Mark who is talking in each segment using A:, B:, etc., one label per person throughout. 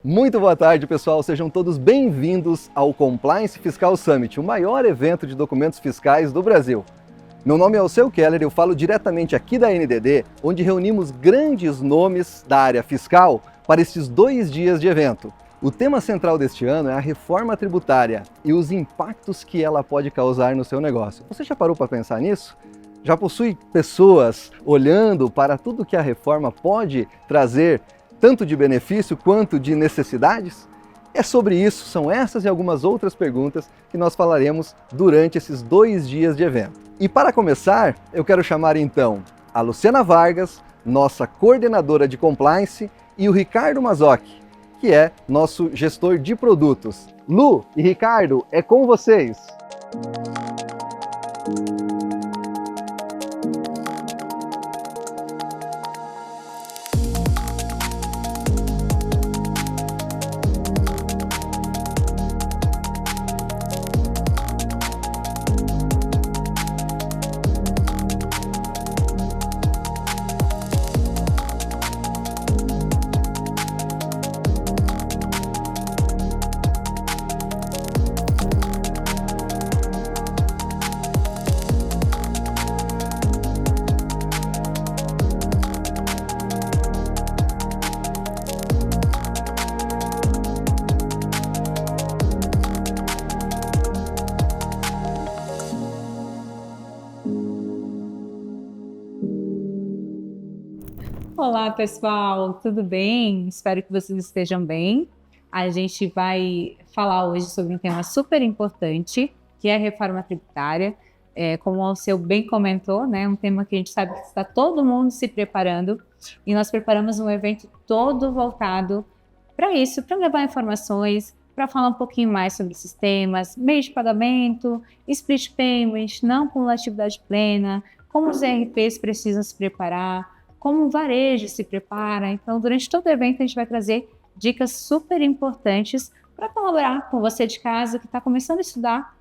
A: Muito boa tarde, pessoal. Sejam todos bem-vindos ao Compliance Fiscal Summit, o maior evento de documentos fiscais do Brasil. Meu nome é Alceu Keller, eu falo diretamente aqui da NDD, onde reunimos grandes nomes da área fiscal para estes 2 dias de evento. O tema central deste ano é a reforma tributária e os impactos que ela pode causar no seu negócio. Você já parou para pensar nisso? Já possui pessoas olhando para tudo que a reforma pode trazer, tanto de benefício quanto de necessidades? É sobre isso, são essas e algumas outras perguntas que nós falaremos durante esses 2 dias de evento. E para começar, eu quero chamar então a Luciana Vargas, nossa coordenadora de compliance, e o Ricardo Mazocchi, que é nosso gestor de produtos. Lu e Ricardo, é com vocês!
B: Olá, pessoal, tudo bem? Espero que vocês estejam bem. A gente vai falar hoje sobre um tema super importante, que é a reforma tributária. Como o Alceu bem comentou, né, um tema que a gente sabe que está todo mundo se preparando, e nós preparamos um evento todo voltado para isso, para levar informações, para falar um pouquinho mais sobre sistemas, meios de pagamento, split payment, não cumulatividade plena, como os ERPs precisam se preparar, como o varejo se prepara. Então, durante todo o evento, a gente vai trazer dicas super importantes para colaborar com você de casa que está começando a estudar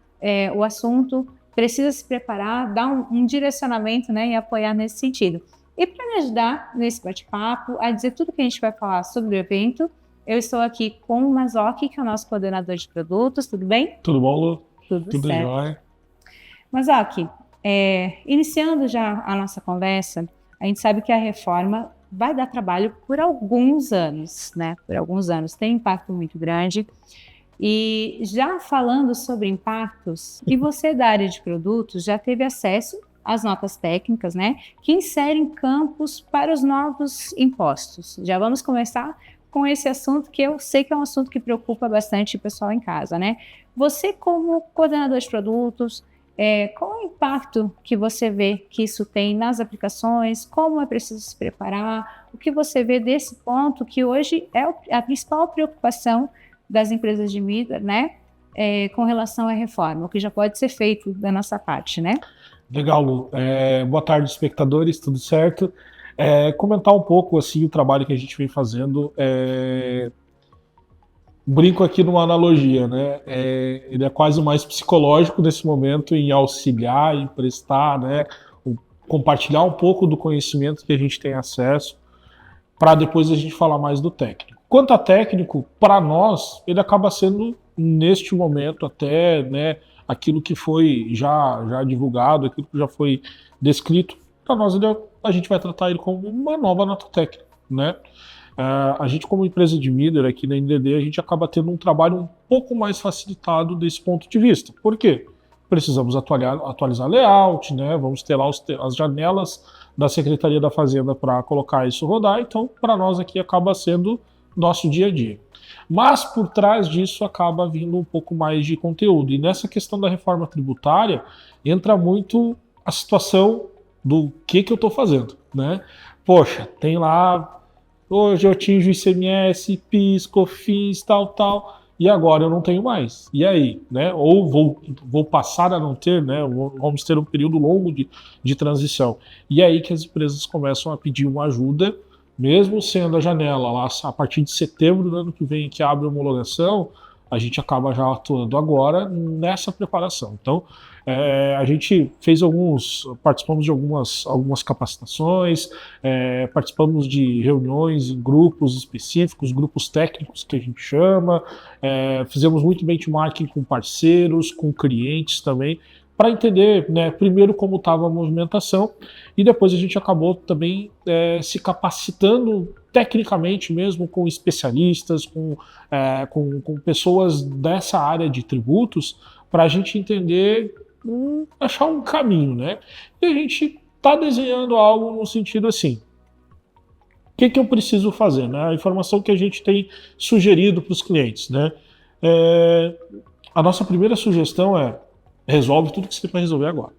B: o assunto, precisa se preparar, dar um direcionamento, né, e apoiar nesse sentido. E para me ajudar nesse bate-papo, a dizer tudo que a gente vai falar sobre o evento, eu estou aqui com o Mazocchi, que é o nosso coordenador de produtos. Tudo bem?
C: Tudo bom, Lu?
B: Tudo
C: certo.
B: Jóia. Mazocchi, iniciando já a nossa conversa, a gente sabe que a reforma vai dar trabalho por alguns anos, né? Por alguns anos, tem impacto muito grande. E já falando sobre impactos, e você da área de produtos já teve acesso às notas técnicas, né? Que inserem campos para os novos impostos. Já vamos começar com esse assunto, que eu sei que é um assunto que preocupa bastante o pessoal em casa, né? Você, como coordenador de produtos, qual é o impacto que você vê que isso tem nas aplicações? Como é preciso se preparar? O que você vê desse ponto que hoje é a principal preocupação das empresas de mídia, né? Com relação à reforma, o que já pode ser feito da nossa parte, né?
C: Legal, Lu. Boa tarde, espectadores, tudo certo? Comentar um pouco assim, o trabalho que a gente vem fazendo. Brinco aqui numa analogia, né? Ele é quase mais psicológico nesse momento, em auxiliar, emprestar, né? Compartilhar um pouco do conhecimento que a gente tem acesso, para depois a gente falar mais do técnico. Quanto a técnico, para nós, ele acaba sendo, neste momento, até, né, aquilo que foi já divulgado, aquilo que já foi descrito, para nós a gente vai tratar ele como uma nova nota técnica, né? A gente, como empresa de mídia aqui na NDD, a gente acaba tendo um trabalho um pouco mais facilitado desse ponto de vista. Por quê? Precisamos atualizar layout, né? Vamos ter lá as janelas da Secretaria da Fazenda para colocar isso rodar, então para nós aqui acaba sendo nosso dia a dia. Mas por trás disso acaba vindo um pouco mais de conteúdo. E nessa questão da reforma tributária entra muito a situação do que eu estou fazendo, né? Poxa, tem lá... Hoje eu atinjo ICMS, PIS, COFINS, tal, e agora eu não tenho mais. E aí, né? Ou vou passar a não ter, né? Vamos ter um período longo de transição. E é aí que as empresas começam a pedir uma ajuda, mesmo sendo a janela lá a partir de setembro do ano que vem que abre a homologação, a gente acaba já atuando agora nessa preparação. Então, a gente participamos de algumas capacitações, participamos de reuniões em grupos específicos, grupos técnicos que a gente chama, fizemos muito benchmarking com parceiros, com clientes também, para entender, né, primeiro como estava a movimentação, e depois a gente acabou também se capacitando tecnicamente mesmo com especialistas, com pessoas dessa área de tributos, para a gente entender, achar um caminho, né? E a gente está desenhando algo no sentido assim, o que eu preciso fazer, né? A informação que a gente tem sugerido para os clientes, né? A nossa primeira sugestão resolve tudo que você tem para resolver agora.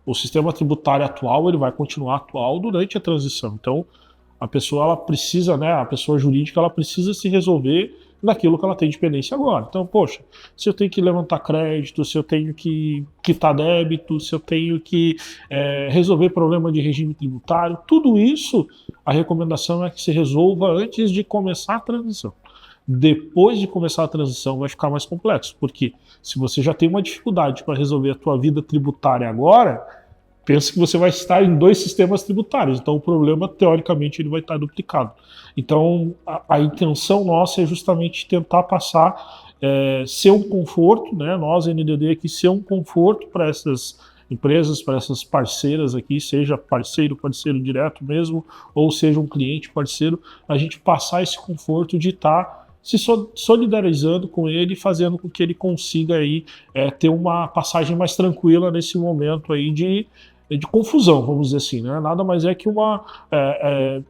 C: O sistema tributário atual, ele vai continuar atual durante a transição. Então, a pessoa, ela precisa, né, a pessoa jurídica, ela precisa se resolver naquilo que ela tem de pendência agora. Então, poxa, se eu tenho que levantar crédito, se eu tenho que quitar débito, se eu tenho que resolver problema de regime tributário, tudo isso, a recomendação é que se resolva antes de começar a transição. Depois de começar a transição vai ficar mais complexo, porque se você já tem uma dificuldade para resolver a tua vida tributária agora, pensa que você vai estar em 2 sistemas tributários, então o problema, teoricamente, ele vai estar duplicado. Então, a intenção nossa é justamente tentar passar, ser um conforto, né? Nós, NDD, aqui, ser um conforto para essas empresas, para essas parceiras aqui, seja parceiro direto mesmo, ou seja um cliente parceiro, a gente passar esse conforto de estar se solidarizando com ele, fazendo com que ele consiga aí, ter uma passagem mais tranquila nesse momento aí de confusão, vamos dizer assim, né? Nada mais é que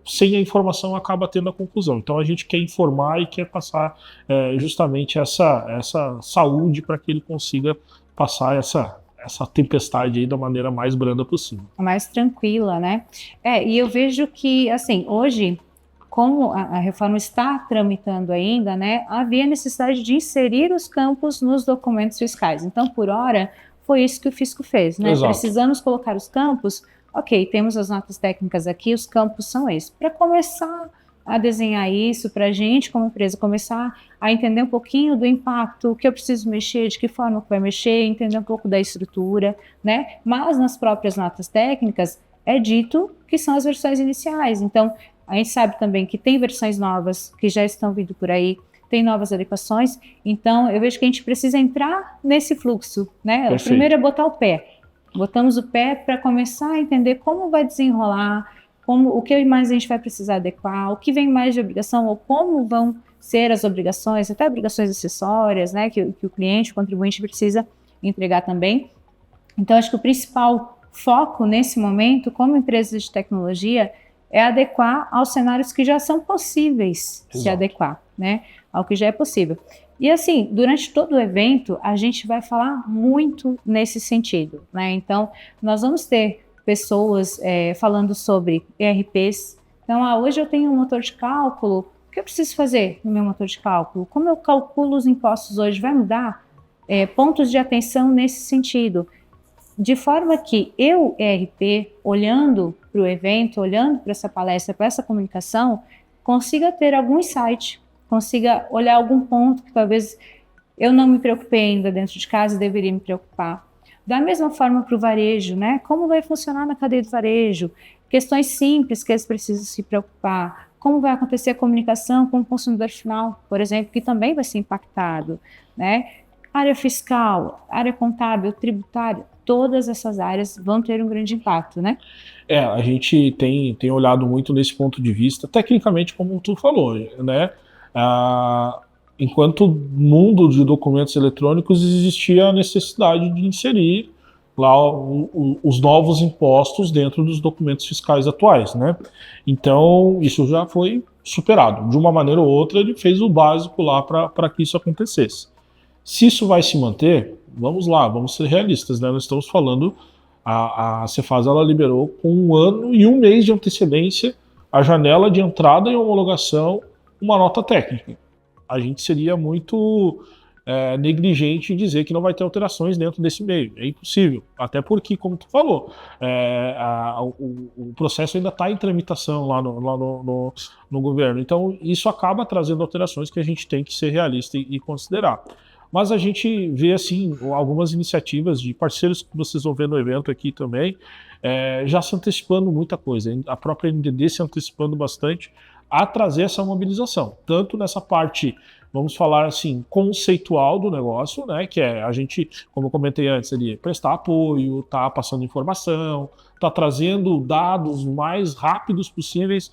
C: sem a informação acaba tendo a confusão. Então a gente quer informar e quer passar justamente essa saúde para que ele consiga passar essa tempestade aí da maneira mais branda possível.
B: Mais tranquila, né? E eu vejo que, assim, hoje, como a reforma está tramitando ainda, né, havia necessidade de inserir os campos nos documentos fiscais. Então, por hora, foi isso que o fisco fez, né?
C: Exato.
B: Precisamos colocar os campos, ok, temos as notas técnicas aqui, os campos são esses. Para começar a desenhar isso, para a gente, como empresa, começar a entender um pouquinho do impacto, o que eu preciso mexer, de que forma que vai mexer, entender um pouco da estrutura, né? Mas nas próprias notas técnicas é dito que são as versões iniciais. Então, a gente sabe também que tem versões novas que já estão vindo por aí, tem novas adequações, então eu vejo que a gente precisa entrar nesse fluxo, né?
C: Perfeito.
B: O primeiro é botar o pé. Botamos o pé para começar a entender como vai desenrolar, o que mais a gente vai precisar adequar, o que vem mais de obrigação, ou como vão ser as obrigações, até obrigações acessórias, né? Que o cliente, o contribuinte precisa entregar também. Então, acho que o principal foco nesse momento, como empresa de tecnologia, é adequar aos cenários que já são possíveis. Exato. Se adequar, né, ao que já é possível. E assim, durante todo o evento, a gente vai falar muito nesse sentido, né? Então, nós vamos ter pessoas falando sobre ERPs. Então, hoje eu tenho um motor de cálculo, o que eu preciso fazer no meu motor de cálculo? Como eu calculo os impostos hoje? Vai mudar? Pontos de atenção nesse sentido. De forma que eu, ERP, olhando para o evento, olhando para essa palestra, para essa comunicação, consiga ter algum insight, consiga olhar algum ponto que talvez eu não me preocupei ainda dentro de casa e deveria me preocupar. Da mesma forma para o varejo, né? Como vai funcionar na cadeia do varejo? Questões simples que eles precisam se preocupar. Como vai acontecer a comunicação com o consumidor final, por exemplo, que também vai ser impactado, né? Área fiscal, área contábil, tributária, todas essas áreas vão ter um grande impacto, né?
C: A gente tem olhado muito nesse ponto de vista, tecnicamente, como tu falou, né? Enquanto mundo de documentos eletrônicos, existia a necessidade de inserir lá os novos impostos dentro dos documentos fiscais atuais, né? Então, isso já foi superado. De uma maneira ou outra, ele fez o básico lá para que isso acontecesse. Se isso vai se manter, vamos lá, vamos ser realistas, né? Nós estamos falando, a Cefaz, ela liberou com 1 ano e 1 mês de antecedência a janela de entrada e homologação, uma nota técnica. A gente seria muito negligente em dizer que não vai ter alterações dentro desse meio. É impossível. Até porque, como tu falou, o processo ainda está em tramitação lá no governo. Então, isso acaba trazendo alterações que a gente tem que ser realista e considerar. Mas a gente vê, assim, algumas iniciativas de parceiros que vocês vão ver no evento aqui também, já se antecipando muita coisa. A própria NDD se antecipando bastante a trazer essa mobilização. Tanto nessa parte, vamos falar assim, conceitual do negócio, né? Que é a gente, como eu comentei antes, ali, prestar apoio, tá passando informação, tá trazendo dados mais rápidos possíveis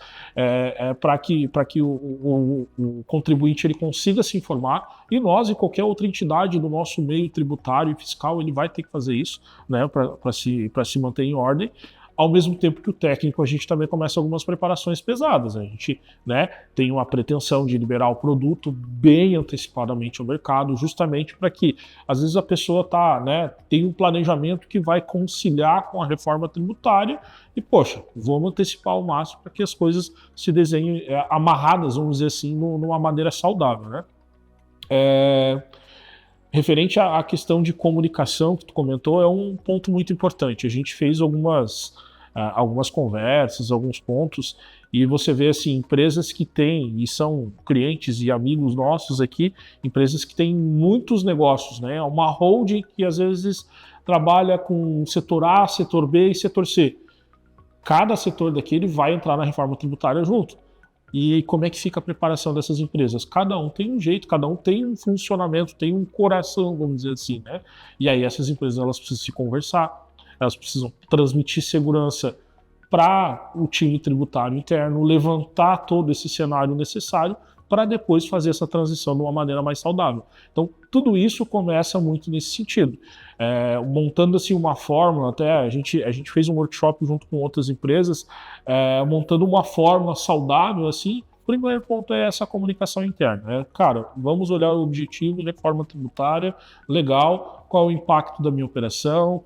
C: para que o contribuinte ele consiga se informar, e nós e qualquer outra entidade do nosso meio tributário e fiscal ele vai ter que fazer isso, né, para se manter em ordem. Ao mesmo tempo que o técnico, a gente também começa algumas preparações pesadas. A gente, né, tem uma pretensão de liberar o produto bem antecipadamente ao mercado, justamente para que, às vezes, a pessoa tem um planejamento que vai conciliar com a reforma tributária e, poxa, vamos antecipar ao máximo para que as coisas se desenhem amarradas, vamos dizer assim, numa maneira saudável, né? Referente à questão de comunicação que tu comentou, é um ponto muito importante. A gente fez algumas conversas, alguns pontos, e você vê assim, empresas que têm, e são clientes e amigos nossos aqui, empresas que têm muitos negócios, né? Uma holding que às vezes trabalha com setor A, setor B e setor C. Cada setor daquele vai entrar na reforma tributária junto. E como é que fica a preparação dessas empresas? Cada um tem um jeito, cada um tem um funcionamento, tem um coração, vamos dizer assim, né? E aí essas empresas elas precisam se conversar, elas precisam transmitir segurança para o time tributário interno, levantar todo esse cenário necessário para depois fazer essa transição de uma maneira mais saudável. Então, tudo isso começa muito nesse sentido. Montando assim uma fórmula, até a gente fez um workshop junto com outras empresas, montando uma fórmula saudável, assim. O primeiro ponto é essa comunicação interna. Cara, vamos olhar o objetivo de reforma tributária, legal, qual é o impacto da minha operação,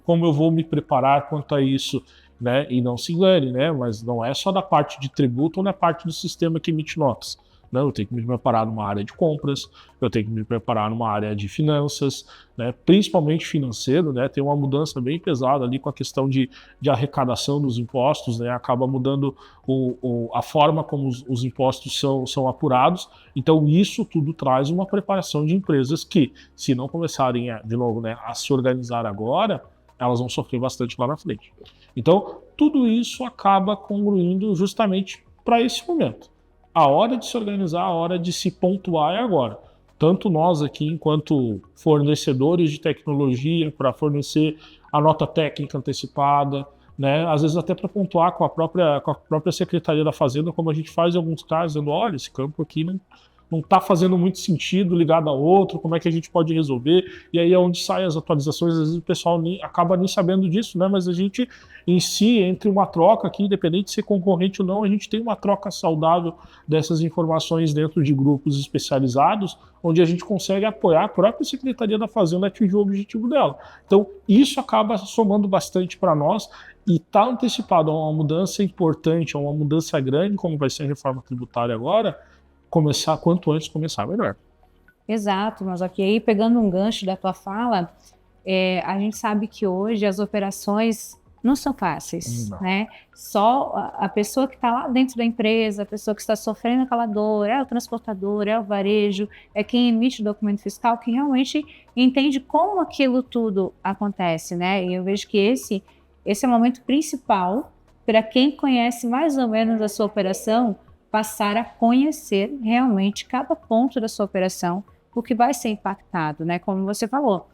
C: como eu vou me preparar quanto a isso, né? E não se engane, né? Mas não é só da parte de tributo ou na parte do sistema que emite notas. Né? Eu tenho que me preparar numa área de compras, eu tenho que me preparar numa área de finanças, né? Principalmente financeiro, né? Tem uma mudança bem pesada ali com a questão de arrecadação dos impostos, né? Acaba mudando a forma como os impostos são apurados. Então isso tudo traz uma preparação de empresas que, se não começarem de novo, né, a se organizar agora, elas vão sofrer bastante lá na frente. Então tudo isso acaba congruindo justamente para esse momento. A hora de se organizar, a hora de se pontuar é agora. Tanto nós aqui, enquanto fornecedores de tecnologia, para fornecer a nota técnica antecipada, né? Às vezes até para pontuar com a própria Secretaria da Fazenda, como a gente faz em alguns casos, dizendo, olha, esse campo aqui não está fazendo muito sentido ligado a outro, como é que a gente pode resolver? E aí é onde saem as atualizações, às vezes o pessoal acaba nem sabendo disso, né? Mas a gente, em si, entre uma troca aqui, independente de ser concorrente ou não, a gente tem uma troca saudável dessas informações dentro de grupos especializados, onde a gente consegue apoiar a própria Secretaria da Fazenda a atingir o objetivo dela. Então, isso acaba somando bastante para nós e está antecipado a uma mudança importante, a uma mudança grande, como vai ser a reforma tributária agora. Começar, quanto antes começar, melhor.
B: Exato, mas ok, aí pegando um gancho da tua fala, a gente sabe que hoje as operações não são fáceis, né? Só a pessoa que está lá dentro da empresa, a pessoa que está sofrendo aquela dor, é o transportador, é o varejo, é quem emite o documento fiscal, que realmente entende como aquilo tudo acontece, né? E eu vejo que esse é o momento principal para quem conhece mais ou menos a sua operação, passar a conhecer realmente cada ponto da sua operação, o que vai ser impactado, né? Como você falou,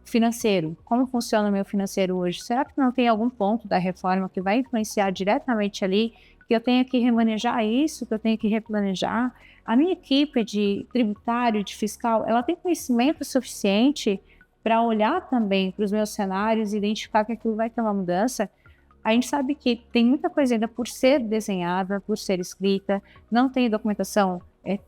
B: financeiro, como funciona o meu financeiro hoje? Será que não tem algum ponto da reforma que vai influenciar diretamente ali, que eu tenho que remanejar isso, que eu tenho que replanejar? A minha equipe de tributário, de fiscal, ela tem conhecimento suficiente para olhar também para os meus cenários e identificar que aquilo vai ter uma mudança? A gente sabe que tem muita coisa ainda por ser desenhada, por ser escrita, não tem documentação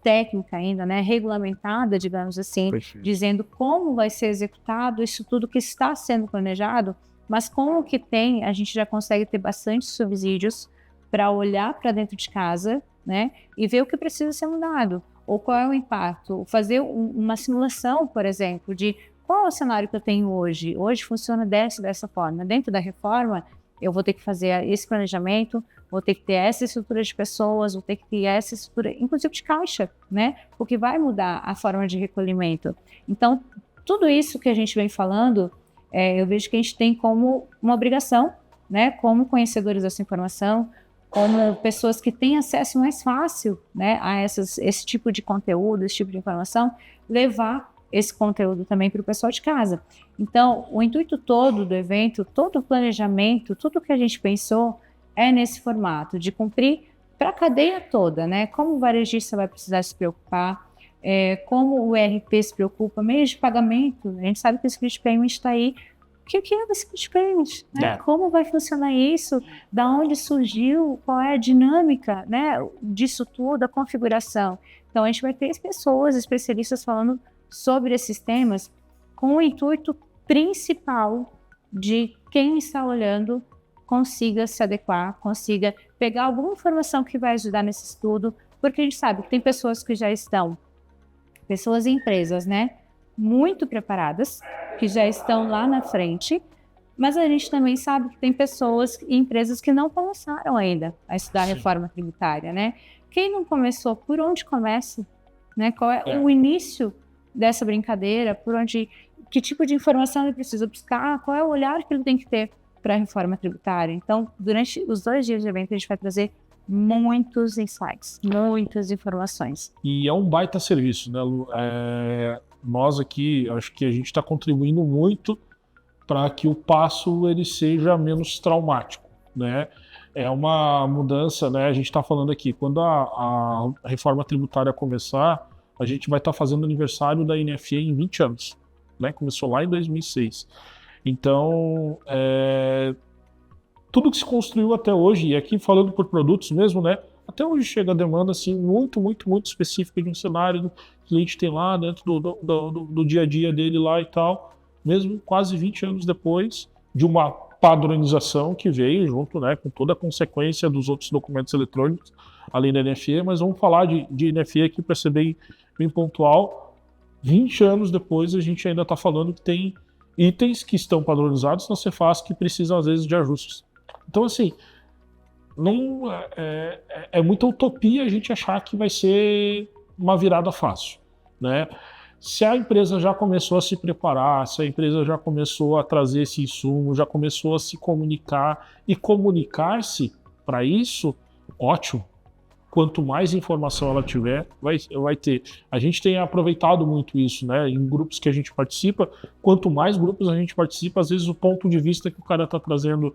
B: técnica ainda, né, regulamentada, digamos assim, dizendo como vai ser executado isso tudo que está sendo planejado, mas com o que tem, a gente já consegue ter bastante subsídios para olhar para dentro de casa, né, e ver o que precisa ser mudado. ou qual é o impacto, fazer uma simulação, por exemplo, de qual é o cenário que eu tenho hoje. Hoje funciona dessa forma. Dentro da reforma, eu vou ter que fazer esse planejamento, vou ter que ter essa estrutura de pessoas, vou ter que ter essa estrutura, inclusive de caixa, né? Porque vai mudar a forma de recolhimento. Então, tudo isso que a gente vem falando, eu vejo que a gente tem como uma obrigação, né? Como conhecedores dessa informação, como pessoas que têm acesso mais fácil, né, a esse tipo de conteúdo, esse tipo de informação, levar esse conteúdo também para o pessoal de casa. Então, o intuito todo do evento, todo o planejamento, tudo que a gente pensou é nesse formato, de cumprir para a cadeia toda, né? Como o varejista vai precisar se preocupar, como o ERP se preocupa, meios de pagamento, a gente sabe que o Split Payment está aí. O que é o Split Payment? Né? Como vai funcionar isso? Da onde surgiu? Qual é a dinâmica, né, disso tudo, a configuração? Então, a gente vai ter pessoas, especialistas falando sobre esses temas com o intuito principal de quem está olhando consiga se adequar, consiga pegar alguma informação que vai ajudar nesse estudo, porque a gente sabe que tem pessoas que já estão, pessoas e empresas, né, muito preparadas, que já estão lá na frente, mas a gente também sabe que tem pessoas e empresas que não começaram ainda a estudar a reforma tributária, né? Quem não começou, por onde começa? Né? Qual é o início dessa brincadeira? Que tipo de informação ele precisa buscar? Qual é o olhar que ele tem que ter para a reforma tributária? Então, durante os 2 dias de evento, a gente vai trazer muitos insights, muitas informações.
C: E é um baita serviço, né, Lu? Nós aqui, acho que a gente está contribuindo muito para que o passo ele seja menos traumático, né? É uma mudança, né? A gente está falando aqui, quando a reforma tributária começar, a gente vai estar fazendo aniversário da NFE em 20 anos, né? Começou lá em 2006. Então, tudo que se construiu até hoje, e aqui falando por produtos mesmo, né? Até hoje chega a demanda assim, muito específica de um cenário que o cliente tem lá dentro do dia a dia dele lá e tal, mesmo quase 20 anos depois de uma padronização que veio junto, né, com toda a consequência dos outros documentos eletrônicos, além da NFE, mas vamos falar de NFE aqui para ser bem pontual. 20 anos depois a gente ainda está falando que tem itens que estão padronizados na Cefaz que precisam às vezes de ajustes. Então assim, não é muita utopia a gente achar que vai ser uma virada fácil, né? Se a empresa já começou a se preparar, se a empresa já começou a trazer esse insumo, já começou a se comunicar e comunicar-se para isso, ótimo. Quanto mais informação ela tiver, vai ter. A gente tem aproveitado muito isso, né? Em grupos que a gente participa, quanto mais grupos a gente participa, às vezes o ponto de vista que o cara está trazendo,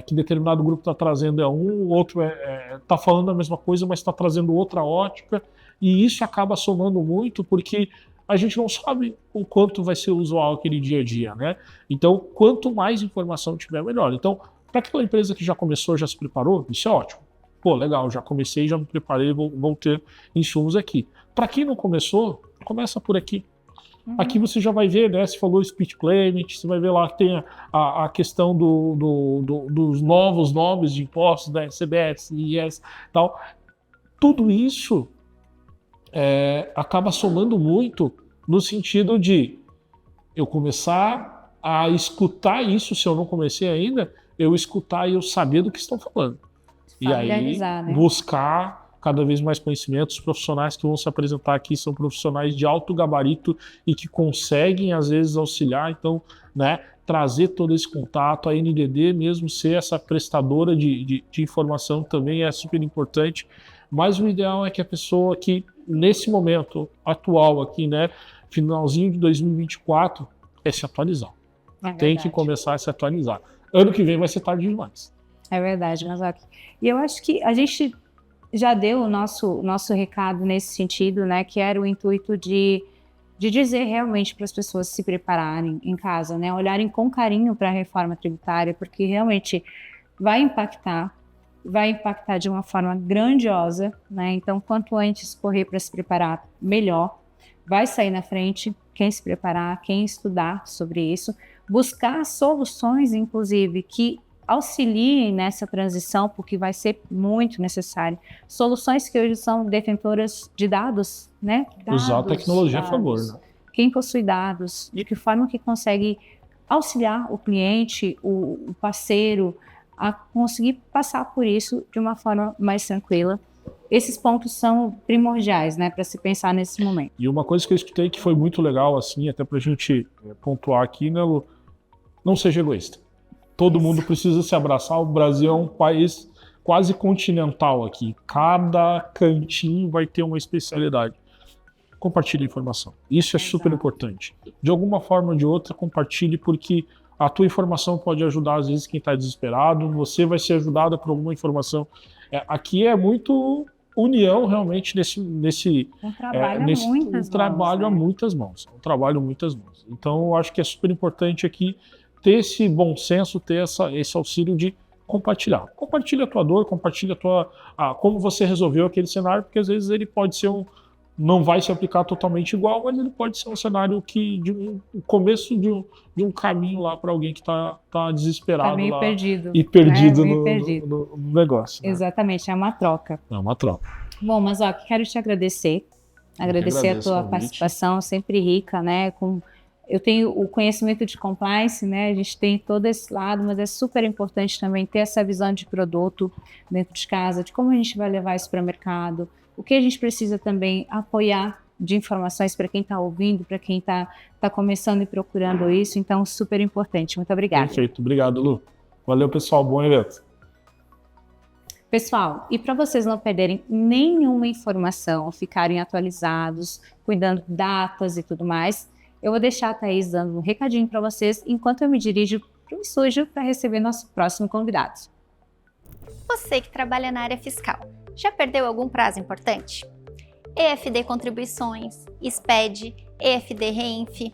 C: que determinado grupo está trazendo o outro está falando a mesma coisa, mas está trazendo outra ótica, e isso acaba somando muito, porque a gente não sabe o quanto vai ser usual aquele dia a dia, né? Então, quanto mais informação tiver, melhor. Então, para aquela empresa que já começou, já se preparou, isso é ótimo. Pô, legal, já comecei, já me preparei, vou ter insumos aqui. Para quem não começou, começa por aqui. Aqui você já vai ver, né? Você falou Split Payment, você vai ver lá que tem a questão dos novos nomes de impostos, da CBS, IES e tal. Tudo isso acaba somando muito no sentido de eu começar a escutar isso, se eu não comecei ainda, eu escutar e eu saber do que estão falando. E aí,
B: né?
C: buscar cada vez mais conhecimentos. Os profissionais que vão se apresentar aqui são profissionais de alto gabarito e que conseguem, às vezes, auxiliar. Então, né, trazer todo esse contato, a NDD mesmo ser essa prestadora de informação também é super importante. Mas o ideal é que a pessoa que, nesse momento atual aqui, né, finalzinho de 2024, se atualizar. Tem que começar a se atualizar. Ano que vem vai ser tarde demais.
B: É verdade, Mazaki. E eu acho que a gente já deu o nosso recado nesse sentido, né? Que era o intuito de dizer realmente para as pessoas se prepararem em casa, né? Olharem com carinho para a reforma tributária, porque realmente vai impactar de uma forma grandiosa, né? Então, quanto antes correr para se preparar, melhor. Vai sair na frente quem se preparar, quem estudar sobre isso, buscar soluções, inclusive, que auxiliem nessa transição, porque vai ser muito necessário. Soluções que hoje são detentoras de dados, né?
C: Usar a tecnologia a favor, né?
B: Quem possui dados, de que forma que consegue auxiliar o cliente, o parceiro, a conseguir passar por isso de uma forma mais tranquila. Esses pontos são primordiais, né, para se pensar nesse momento.
C: E uma coisa que eu escutei que foi muito legal, assim, até para a gente pontuar aqui, né, Lu? Não seja egoísta. Todo mundo precisa se abraçar. O Brasil é um país quase continental aqui. Cada cantinho vai ter uma especialidade. Compartilhe informação. Isso é super importante. De alguma forma ou de outra, compartilhe, porque a tua informação pode ajudar, às vezes, quem está desesperado. Você vai ser ajudada por alguma informação. Aqui é muito união, realmente, nesse trabalho a muitas mãos. Um trabalho a muitas mãos. Então, eu acho que é super importante aqui ter esse bom senso, ter esse auxílio de compartilhar. Compartilha a tua dor, compartilha como você resolveu aquele cenário, porque às vezes ele pode ser não vai se aplicar totalmente igual, mas ele pode ser um cenário o começo de um caminho lá para alguém que está desesperado
B: tá meio
C: lá
B: perdido,
C: e perdido,
B: né?
C: no negócio. Né?
B: Exatamente, é uma troca.
C: É uma troca.
B: Bom, mas quero te agradecer a tua participação, sempre rica, né? Eu tenho o conhecimento de compliance, né? A gente tem todo esse lado, mas é super importante também ter essa visão de produto dentro de casa, de como a gente vai levar isso para o mercado, o que a gente precisa também apoiar de informações para quem está ouvindo, para quem está começando e procurando isso. Então, super importante. Muito obrigada.
C: Perfeito. Obrigado, Lu. Valeu, pessoal. Bom evento.
B: Pessoal, e para vocês não perderem nenhuma informação, ficarem atualizados, cuidando de datas e tudo mais, eu vou deixar a Thaís dando um recadinho para vocês, enquanto eu me dirijo para o estúdio para receber nosso próximo convidado.
D: Você que trabalha na área fiscal, já perdeu algum prazo importante? EFD Contribuições, SPED, EFD Reinf.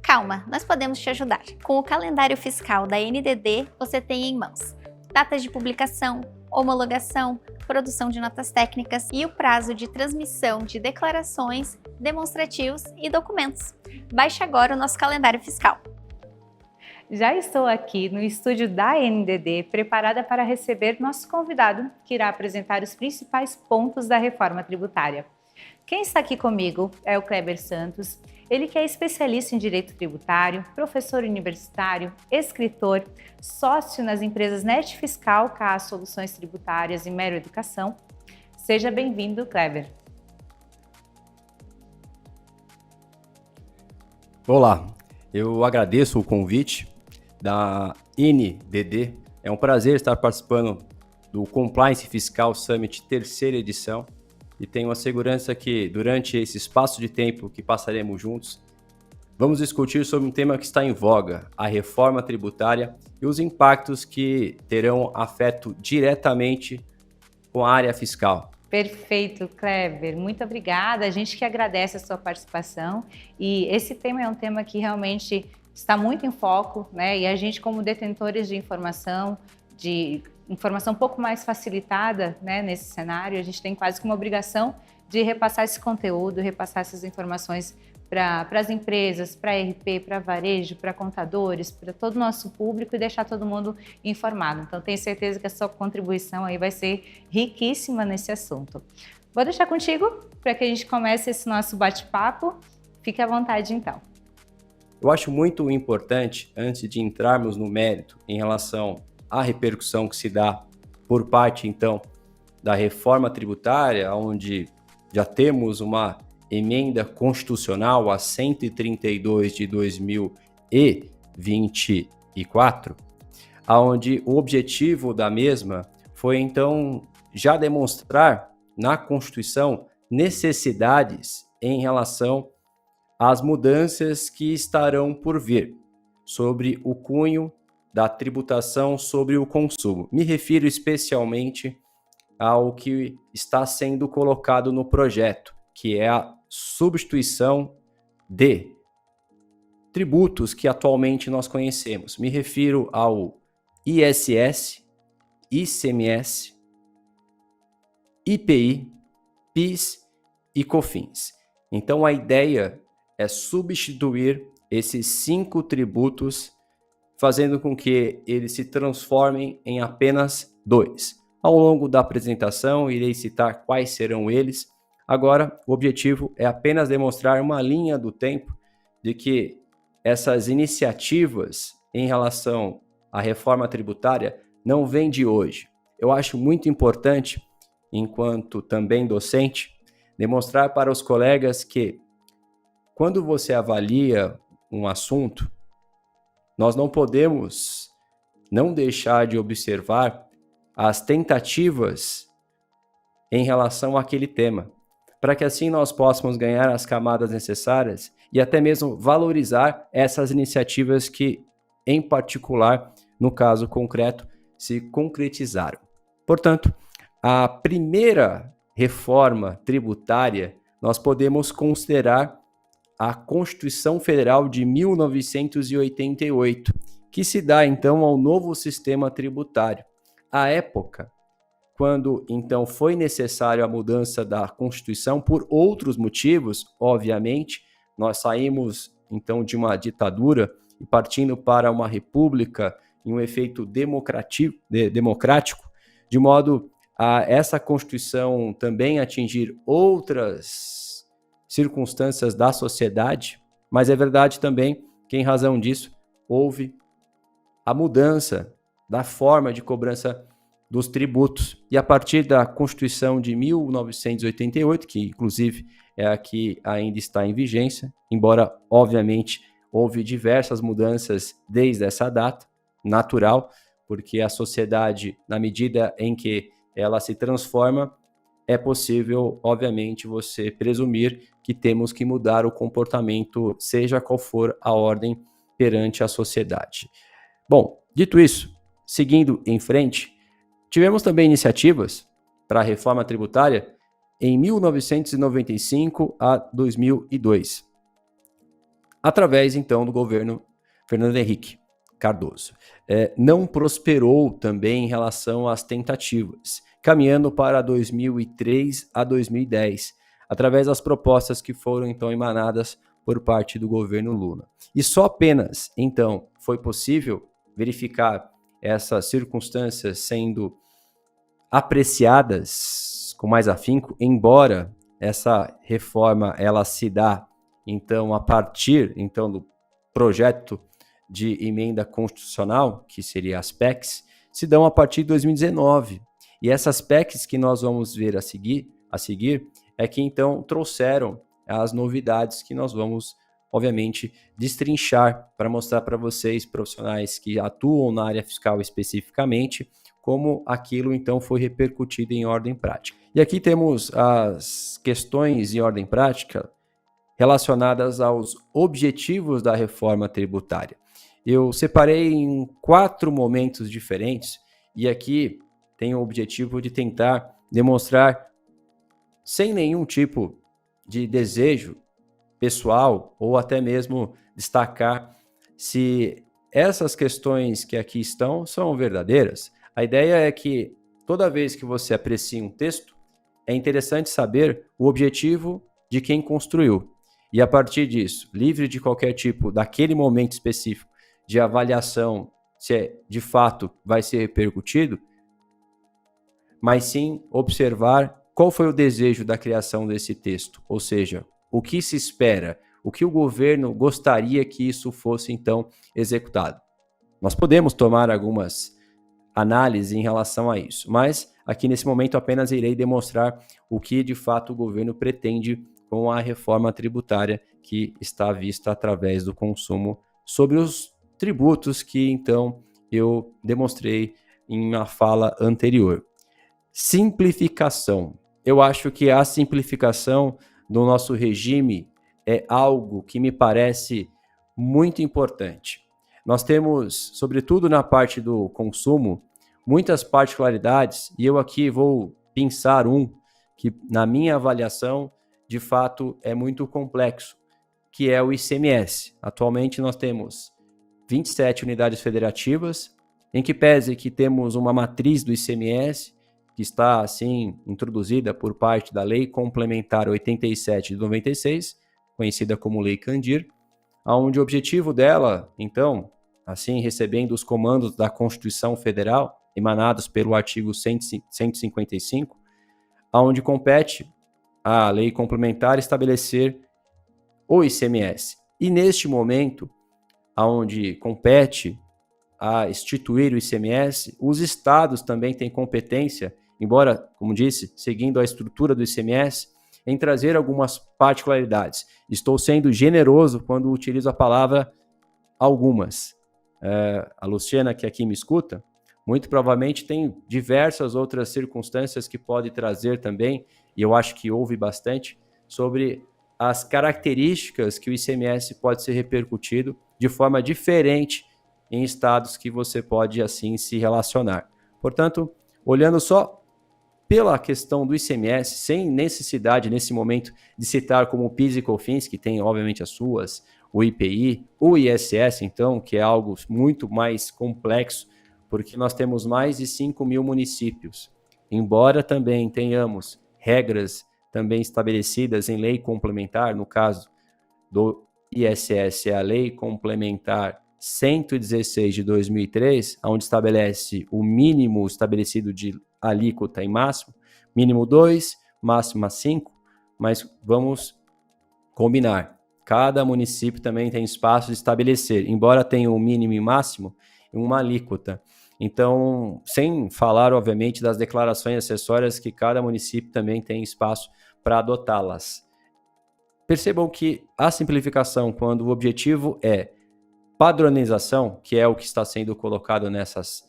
D: Calma, nós podemos te ajudar. Com o calendário fiscal da NDD, você tem em mãos datas de publicação, homologação, produção de notas técnicas e o prazo de transmissão de declarações, demonstrativos e documentos. Baixe agora o nosso calendário fiscal.
B: Já estou aqui no estúdio da NDD, preparada para receber nosso convidado, que irá apresentar os principais pontos da reforma tributária. Quem está aqui comigo é o Kleber Santos, ele que é especialista em direito tributário, professor universitário, escritor, sócio nas empresas Net Fiscal, CAS Soluções Tributárias e Mero Educação. Seja bem-vindo, Kleber.
E: Olá, eu agradeço o convite da NDD. É um prazer estar participando do Compliance Fiscal Summit, terceira edição, e tenho a segurança que durante esse espaço de tempo que passaremos juntos, vamos discutir sobre um tema que está em voga, a reforma tributária e os impactos que terão afeto diretamente com a área fiscal.
B: Perfeito, Kleber. Muito obrigada. A gente que agradece a sua participação. E esse tema é um tema que realmente está muito em foco, né? E a gente, como detentores de informação um pouco mais facilitada, né, nesse cenário, a gente tem quase que uma obrigação de repassar esse conteúdo, repassar essas informações para as empresas, para a RP, para varejo, para contadores, para todo o nosso público e deixar todo mundo informado. Então, tenho certeza que a sua contribuição aí vai ser riquíssima nesse assunto. Vou deixar contigo para que a gente comece esse nosso bate-papo. Fique à vontade, então.
E: Eu acho muito importante, antes de entrarmos no mérito em relação à repercussão que se dá por parte, então, da reforma tributária, onde já temos uma emenda constitucional a 132 de 2024, onde o objetivo da mesma foi, então, já demonstrar na Constituição necessidades em relação às mudanças que estarão por vir sobre o cunho da tributação sobre o consumo. Me refiro especialmente ao que está sendo colocado no projeto, que é a substituição de tributos que atualmente nós conhecemos. Me refiro ao ISS, ICMS, IPI, PIS e COFINS. Então a ideia é substituir esses 5 tributos fazendo com que eles se transformem em apenas 2. Ao longo da apresentação, irei citar quais serão eles. Agora, o objetivo é apenas demonstrar uma linha do tempo de que essas iniciativas em relação à reforma tributária não vêm de hoje. Eu acho muito importante, enquanto também docente, demonstrar para os colegas que, quando você avalia um assunto, nós não podemos não deixar de observar as tentativas em relação àquele tema, para que assim nós possamos ganhar as camadas necessárias e até mesmo valorizar essas iniciativas que, em particular, no caso concreto, se concretizaram. Portanto, a primeira reforma tributária nós podemos considerar a Constituição Federal de 1988, que se dá então ao novo sistema tributário. À época, quando então foi necessário a mudança da Constituição por outros motivos, obviamente, nós saímos então de uma ditadura e partindo para uma república em um efeito democrático, de modo a essa Constituição também atingir outras circunstâncias da sociedade, mas é verdade também que, em razão disso, houve a mudança da forma de cobrança dos tributos. E a partir da Constituição de 1988, que inclusive é a que ainda está em vigência, embora, obviamente, houve diversas mudanças desde essa data, natural, porque a sociedade, na medida em que ela se transforma, é possível, obviamente, você presumir que temos que mudar o comportamento, seja qual for a ordem perante a sociedade. Bom, dito isso, seguindo em frente, tivemos também iniciativas para a reforma tributária em 1995 a 2002, através, então, do governo Fernando Henrique Cardoso. Não prosperou também em relação às tentativas, caminhando para 2003 a 2010, através das propostas que foram, então, emanadas por parte do governo Lula. E só apenas, então, foi possível verificar essas circunstâncias sendo apreciadas com mais afinco, embora essa reforma ela se dá, então, a partir, então, do projeto de emenda constitucional, que seria as PECs, se dão a partir de 2019. E essas PECs que nós vamos ver a seguir é que, então, trouxeram as novidades que nós vamos, obviamente, destrinchar para mostrar para vocês, profissionais que atuam na área fiscal especificamente, como aquilo, então, foi repercutido em ordem prática. E aqui temos as questões em ordem prática relacionadas aos objetivos da reforma tributária. Eu separei em 4 momentos diferentes e aqui tem o objetivo de tentar demonstrar, sem nenhum tipo de desejo pessoal ou até mesmo destacar se essas questões que aqui estão são verdadeiras. A ideia é que toda vez que você aprecia um texto, é interessante saber o objetivo de quem construiu. E a partir disso, livre de qualquer tipo, daquele momento específico, de avaliação se de fato vai ser repercutido, mas sim observar qual foi o desejo da criação desse texto, ou seja, o que se espera, o que o governo gostaria que isso fosse então executado. Nós podemos tomar algumas análises em relação a isso, mas aqui nesse momento apenas irei demonstrar o que de fato o governo pretende com a reforma tributária que está vista através do consumo sobre os tributos que então eu demonstrei em uma fala anterior. Simplificação. Eu acho que a simplificação do nosso regime é algo que me parece muito importante. Nós temos, sobretudo na parte do consumo, muitas particularidades, e eu aqui vou pensar um que, na minha avaliação, de fato é muito complexo, que é o ICMS. Atualmente nós temos 27 unidades federativas, em que pese que temos uma matriz do ICMS, que está, assim, introduzida por parte da Lei Complementar 87 de 96, conhecida como Lei Candir, onde o objetivo dela, então, assim recebendo os comandos da Constituição Federal, emanados pelo artigo 155, onde compete à lei complementar estabelecer o ICMS. E neste momento, onde compete a instituir o ICMS, os estados também têm competência, embora, como disse, seguindo a estrutura do ICMS, em trazer algumas particularidades. Estou sendo generoso quando utilizo a palavra algumas. A Luciana, que aqui me escuta, muito provavelmente tem diversas outras circunstâncias que pode trazer também, e eu acho que houve bastante, sobre as características que o ICMS pode ser repercutido de forma diferente em estados que você pode assim se relacionar. Portanto, olhando só pela questão do ICMS, sem necessidade nesse momento de citar como o PIS e COFINS, que tem obviamente as suas, o IPI, o ISS, então, que é algo muito mais complexo, porque nós temos mais de 5 mil municípios. Embora também tenhamos regras também estabelecidas em lei complementar, no caso do ISS, é a Lei Complementar 116 de 2003, onde estabelece o mínimo estabelecido de alíquota em máximo, mínimo 2, máxima 5, mas vamos combinar. Cada município também tem espaço de estabelecer, embora tenha um mínimo e máximo, uma alíquota. Então, sem falar, obviamente, das declarações acessórias que cada município também tem espaço para adotá-las. Percebam que a simplificação, quando o objetivo é padronização, que é o que está sendo colocado nessas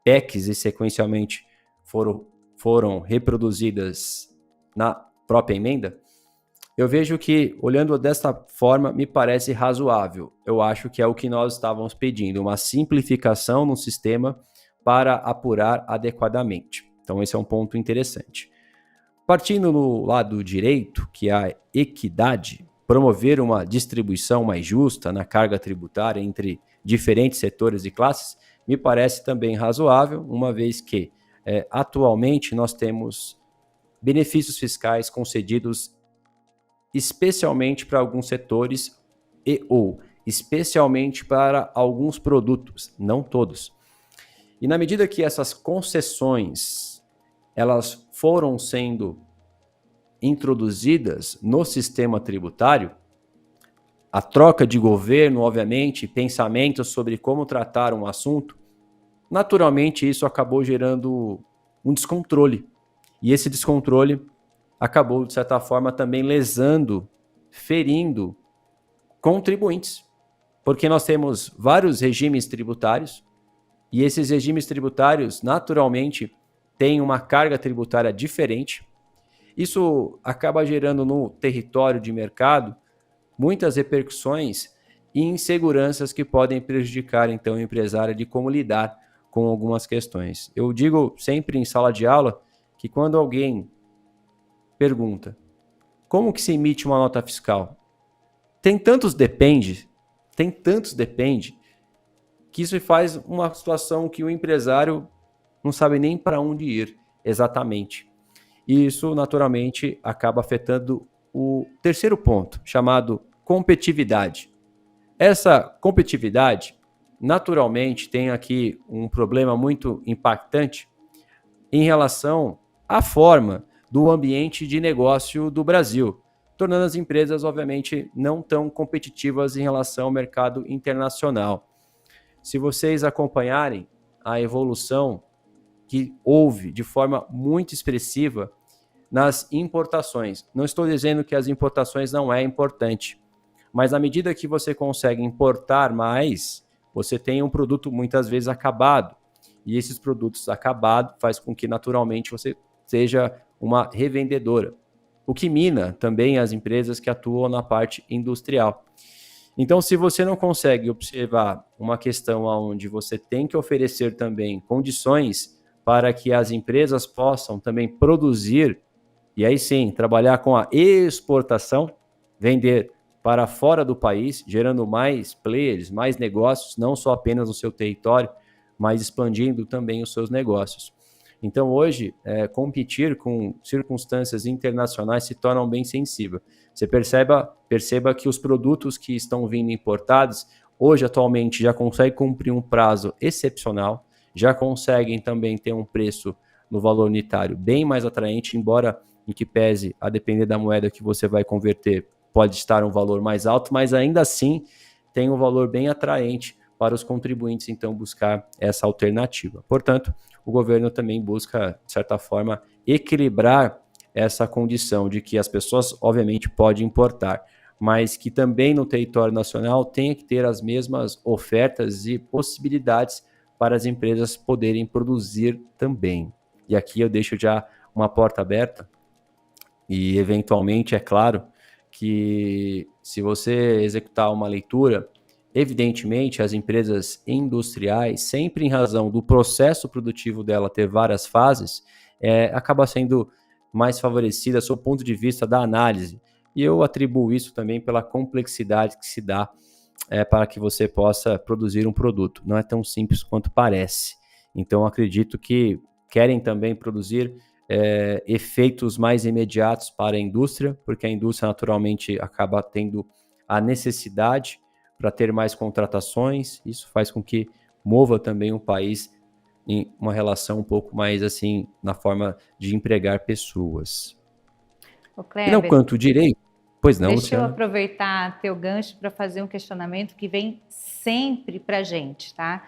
E: PECs e sequencialmente foram reproduzidas na própria emenda, eu vejo que, olhando desta forma, me parece razoável. Eu acho que é o que nós estávamos pedindo, uma simplificação no sistema para apurar adequadamente. Então, esse é um ponto interessante. Partindo no lado direito, que é a equidade, promover uma distribuição mais justa na carga tributária entre diferentes setores e classes, me parece também razoável, uma vez que atualmente nós temos benefícios fiscais concedidos especialmente para alguns setores ou especialmente para alguns produtos, não todos. E na medida que essas concessões elas foram sendo introduzidas no sistema tributário, a troca de governo, obviamente, pensamentos sobre como tratar um assunto, naturalmente isso acabou gerando um descontrole. E esse descontrole acabou, de certa forma, também lesando, ferindo contribuintes. Porque nós temos vários regimes tributários e esses regimes tributários, naturalmente, têm uma carga tributária diferente. Isso acaba gerando no território de mercado muitas repercussões e inseguranças que podem prejudicar, então, o empresário de como lidar com algumas questões. Eu digo sempre em sala de aula que quando alguém pergunta, como que se emite uma nota fiscal? Tem tantos depende, que isso faz uma situação que o empresário não sabe nem para onde ir exatamente. E isso, naturalmente, acaba afetando o terceiro ponto, chamado competitividade. Essa competitividade, naturalmente, tem aqui um problema muito impactante em relação à forma do ambiente de negócio do Brasil, tornando as empresas, obviamente, não tão competitivas em relação ao mercado internacional. Se vocês acompanharem a evolução que houve de forma muito expressiva nas importações, não estou dizendo que as importações não é importante, mas à medida que você consegue importar mais, você tem um produto muitas vezes acabado, e esses produtos acabados faz com que naturalmente você seja uma revendedora, o que mina também as empresas que atuam na parte industrial. Então, se você não consegue observar uma questão onde você tem que oferecer também condições para que as empresas possam também produzir, e aí sim, trabalhar com a exportação, vender para fora do país, gerando mais players, mais negócios, não só apenas no seu território, mas expandindo também os seus negócios. Então, hoje, competir com circunstâncias internacionais se torna bem sensível. Você perceba que os produtos que estão vindo importados, hoje, atualmente, já conseguem cumprir um prazo excepcional, já conseguem também ter um preço no valor unitário bem mais atraente, embora em que pese, a depender da moeda que você vai converter, pode estar um valor mais alto, mas ainda assim tem um valor bem atraente para os contribuintes, então, buscar essa alternativa. Portanto, o governo também busca, de certa forma, equilibrar essa condição de que as pessoas, obviamente, podem importar, mas que também no território nacional tenha que ter as mesmas ofertas e possibilidades para as empresas poderem produzir também. E aqui eu deixo já uma porta aberta e, eventualmente, é claro que se você executar uma leitura, evidentemente, as empresas industriais, sempre em razão do processo produtivo dela ter várias fases, acaba sendo mais favorecida do ponto de vista da análise. E eu atribuo isso também pela complexidade que se dá para que você possa produzir um produto. Não é tão simples quanto parece. Então, acredito que querem também produzir efeitos mais imediatos para a indústria, porque a indústria naturalmente acaba tendo a necessidade para ter mais contratações. Isso faz com que mova também o país em uma relação um pouco mais assim, na forma de empregar pessoas.
B: Ô,
E: E não
B: Kleber,
E: quanto direito, pois não,
B: deixa eu
E: Luciana.
B: aproveitar teu gancho para fazer um questionamento que vem sempre para a gente, tá?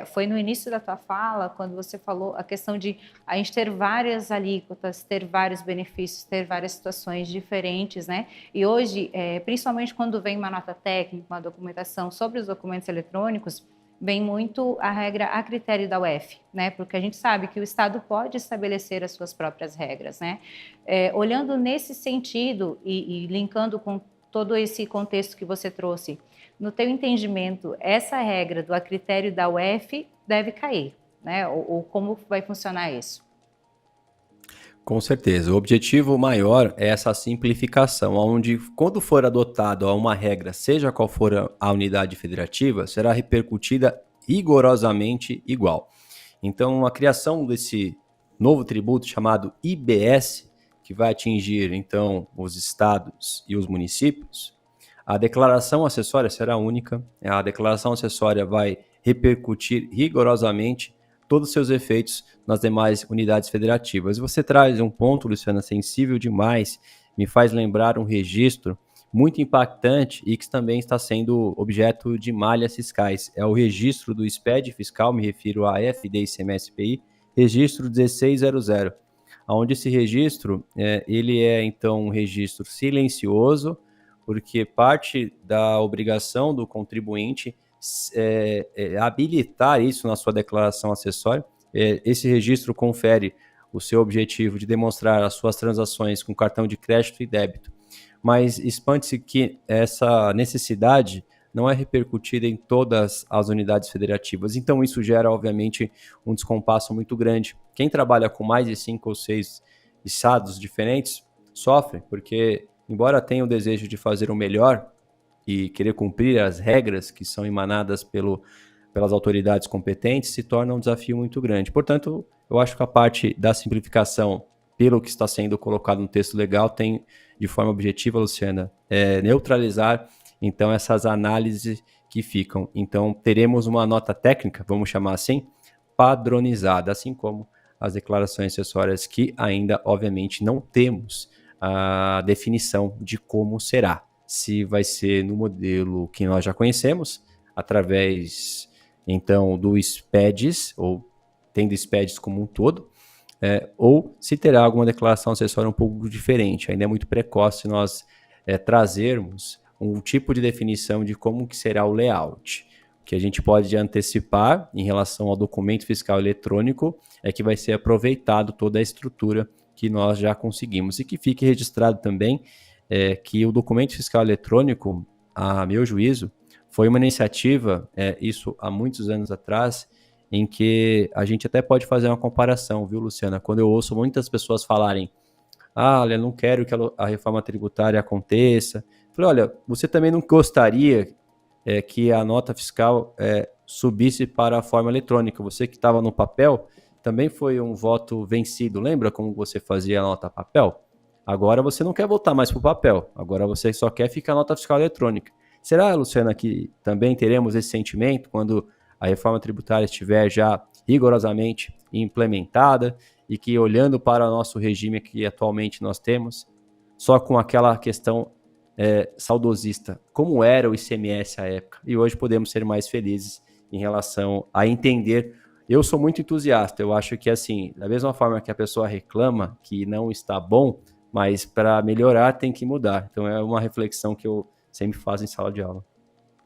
B: Foi no início da tua fala, quando você falou a questão de a gente ter várias alíquotas, ter vários benefícios, ter várias situações diferentes, né? E hoje, principalmente quando vem uma nota técnica, uma documentação sobre os documentos eletrônicos, vem muito a regra a critério da UF, né? Porque a gente sabe que o Estado pode estabelecer as suas próprias regras, né? Olhando nesse sentido e linkando com todo esse contexto que você trouxe, no teu entendimento, essa regra do a critério da UF deve cair, né? Ou como vai funcionar isso?
E: Com certeza. O objetivo maior é essa simplificação, onde, quando for adotado uma regra, seja qual for a unidade federativa, será repercutida rigorosamente igual. Então, a criação desse novo tributo chamado IBS, que vai atingir, então, os estados e os municípios, a declaração acessória será única, a declaração acessória vai repercutir rigorosamente todos os seus efeitos nas demais unidades federativas. E você traz um ponto, Luciana, sensível demais, me faz lembrar um registro muito impactante e que também está sendo objeto de malhas fiscais. É o registro do SPED fiscal, me refiro a FD e CMS-PI, registro 1600, onde esse registro, ele é então um registro silencioso, porque parte da obrigação do contribuinte habilitar isso na sua declaração acessória. Esse registro confere o seu objetivo de demonstrar as suas transações com cartão de crédito e débito, mas espante-se que essa necessidade não é repercutida em todas as unidades federativas. Então isso gera, obviamente, um descompasso muito grande. Quem trabalha com mais de 5 ou 6 estados diferentes sofre, porque, embora tenha o desejo de fazer o melhor e querer cumprir as regras que são emanadas pelas autoridades competentes, se torna um desafio muito grande. Portanto, eu acho que a parte da simplificação, pelo que está sendo colocado no texto legal, tem, de forma objetiva, Luciana, neutralizar, então, essas análises que ficam. Então, teremos uma nota técnica, vamos chamar assim, padronizada, assim como as declarações acessórias que ainda, obviamente, não temos a definição de como será. Se vai ser no modelo que nós já conhecemos, através, então, do SPEDs, ou tendo SPEDs como um todo, ou se terá alguma declaração acessória um pouco diferente. Ainda é muito precoce nós trazermos um tipo de definição de como que será o layout. O que a gente pode antecipar em relação ao documento fiscal eletrônico é que vai ser aproveitado toda a estrutura que nós já conseguimos. E que fique registrado também que o documento fiscal eletrônico, a meu juízo, foi uma iniciativa, isso há muitos anos atrás, em que a gente até pode fazer uma comparação, viu, Luciana? Quando eu ouço muitas pessoas falarem, olha, não quero que a reforma tributária aconteça. Eu falei, olha, você também não gostaria que a nota fiscal subisse para a forma eletrônica? Você que estava no papel, também foi um voto vencido. Lembra como você fazia a nota papel? Agora você não quer voltar mais para o papel. Agora você só quer ficar a nota fiscal eletrônica. Será, Luciana, que também teremos esse sentimento quando a reforma tributária estiver já rigorosamente implementada e que, olhando para o nosso regime que atualmente nós temos, só com aquela questão saudosista, como era o ICMS à época, e hoje podemos ser mais felizes em relação a entender. Eu sou muito entusiasta, eu acho que assim, da mesma forma que a pessoa reclama que não está bom, mas para melhorar tem que mudar. Então é uma reflexão que eu sempre faço em sala de aula.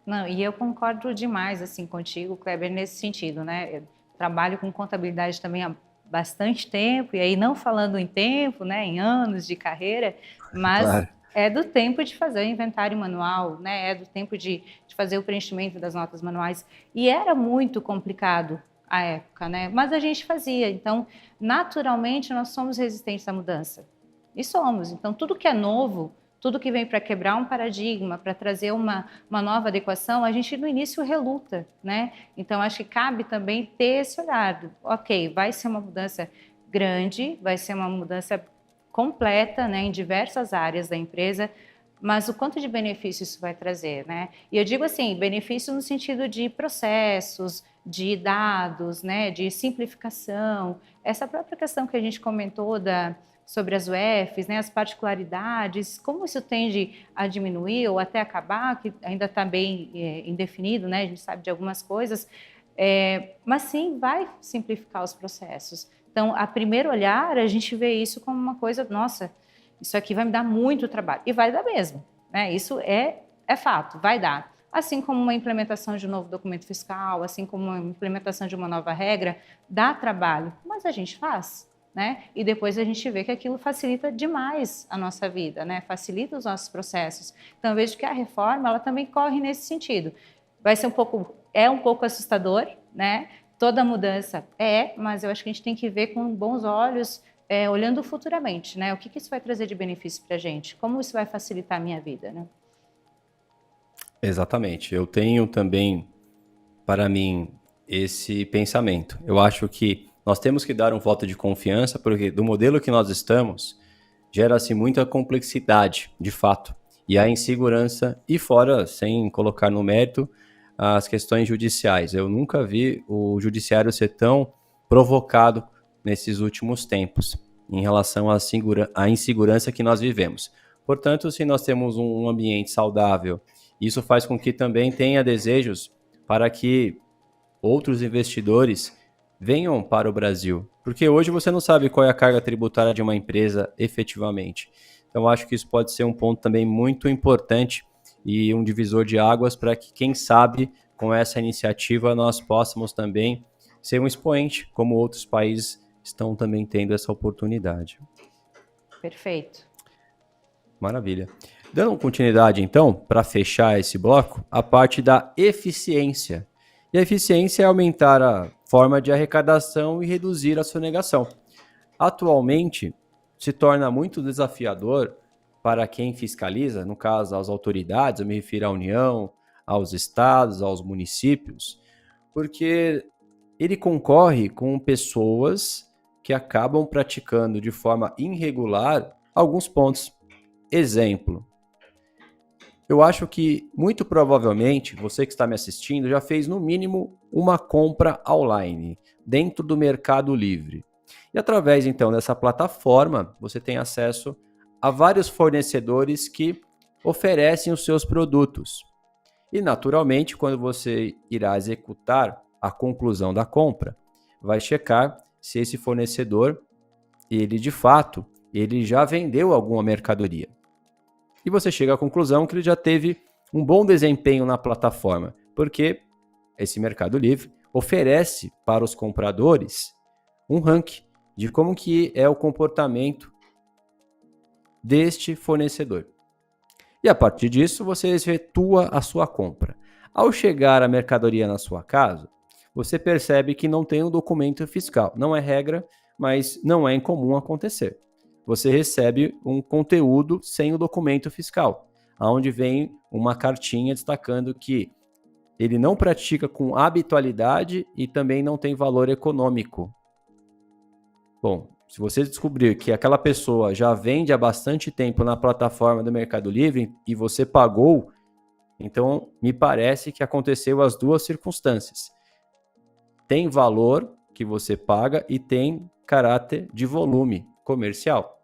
B: Não, e eu concordo demais assim contigo, Kleber, nesse sentido, né? Eu trabalho com contabilidade também há bastante tempo, e aí não falando em tempo, né, em anos de carreira, mas
A: Claro.
B: é do tempo de fazer o inventário manual, né? É do tempo de fazer o preenchimento das notas manuais. E era muito complicado à época, né? Mas a gente fazia. Então, naturalmente, nós somos resistentes à mudança. E somos. Então, tudo que é novo, tudo que vem para quebrar um paradigma, para trazer uma nova adequação, a gente no início reluta, né? Então, acho que cabe também ter esse olhar. Ok, vai ser uma mudança grande, vai ser uma mudança completa, né, em diversas áreas da empresa, mas o quanto de benefício isso vai trazer, né? E eu digo assim, benefício no sentido de processos, de dados, né, de simplificação, essa própria questão que a gente comentou sobre as UFs, né, as particularidades, como isso tende a diminuir ou até acabar, que ainda está bem indefinido, né, a gente sabe de algumas coisas, mas sim vai simplificar os processos. Então, a primeiro olhar, a gente vê isso como uma coisa, nossa, isso aqui vai me dar muito trabalho. E vai dar mesmo, né? Isso é fato, vai dar. Assim como uma implementação de um novo documento fiscal, assim como uma implementação de uma nova regra, dá trabalho, mas a gente faz, né? E depois a gente vê que aquilo facilita demais a nossa vida, né? Facilita os nossos processos. Então, eu vejo que a reforma, ela também corre nesse sentido. Vai ser um pouco assustador, né? Toda mudança mas eu acho que a gente tem que ver com bons olhos, olhando futuramente, né? O que isso vai trazer de benefício para a gente? Como isso vai facilitar a minha vida, né?
E: Exatamente. Eu tenho também, para mim, esse pensamento. Eu acho que nós temos que dar um voto de confiança, porque do modelo que nós estamos, gera-se muita complexidade, de fato, e a insegurança, e fora, sem colocar no mérito, as questões judiciais. Eu nunca vi o judiciário ser tão provocado nesses últimos tempos, em relação à insegurança que nós vivemos. Portanto, se nós temos um ambiente saudável, isso faz com que também tenha desejos para que outros investidores venham para o Brasil. Porque hoje você não sabe qual é a carga tributária de uma empresa efetivamente. Então, acho que isso pode ser um ponto também muito importante e um divisor de águas para que, quem sabe, com essa iniciativa nós possamos também ser um expoente, como outros países estão também tendo essa oportunidade.
B: Perfeito.
E: Maravilha. Dando continuidade, então, para fechar esse bloco, a parte da eficiência. E a eficiência é aumentar a forma de arrecadação e reduzir a sonegação. Atualmente, se torna muito desafiador para quem fiscaliza, no caso, as autoridades, eu me refiro à União, aos estados, aos municípios, porque ele concorre com pessoas que acabam praticando de forma irregular alguns pontos. Exemplo, eu acho que muito provavelmente você que está me assistindo já fez no mínimo uma compra online dentro do Mercado Livre. E através então dessa plataforma você tem acesso a vários fornecedores que oferecem os seus produtos. E naturalmente, quando você irá executar a conclusão da compra, vai checar se esse fornecedor, ele de fato, ele já vendeu alguma mercadoria. E você chega à conclusão que ele já teve um bom desempenho na plataforma, porque esse Mercado Livre oferece para os compradores um ranking de como que é o comportamento deste fornecedor. E a partir disso, você efetua a sua compra. Ao chegar a mercadoria na sua casa, você percebe que não tem um documento fiscal. Não é regra, mas não é incomum acontecer. Você recebe um conteúdo sem o documento fiscal, onde vem uma cartinha destacando que ele não pratica com habitualidade e também não tem valor econômico. Bom, se você descobrir que aquela pessoa já vende há bastante tempo na plataforma do Mercado Livre e você pagou Então, me parece que aconteceu as duas circunstâncias. Tem valor que você paga e tem caráter de volume comercial.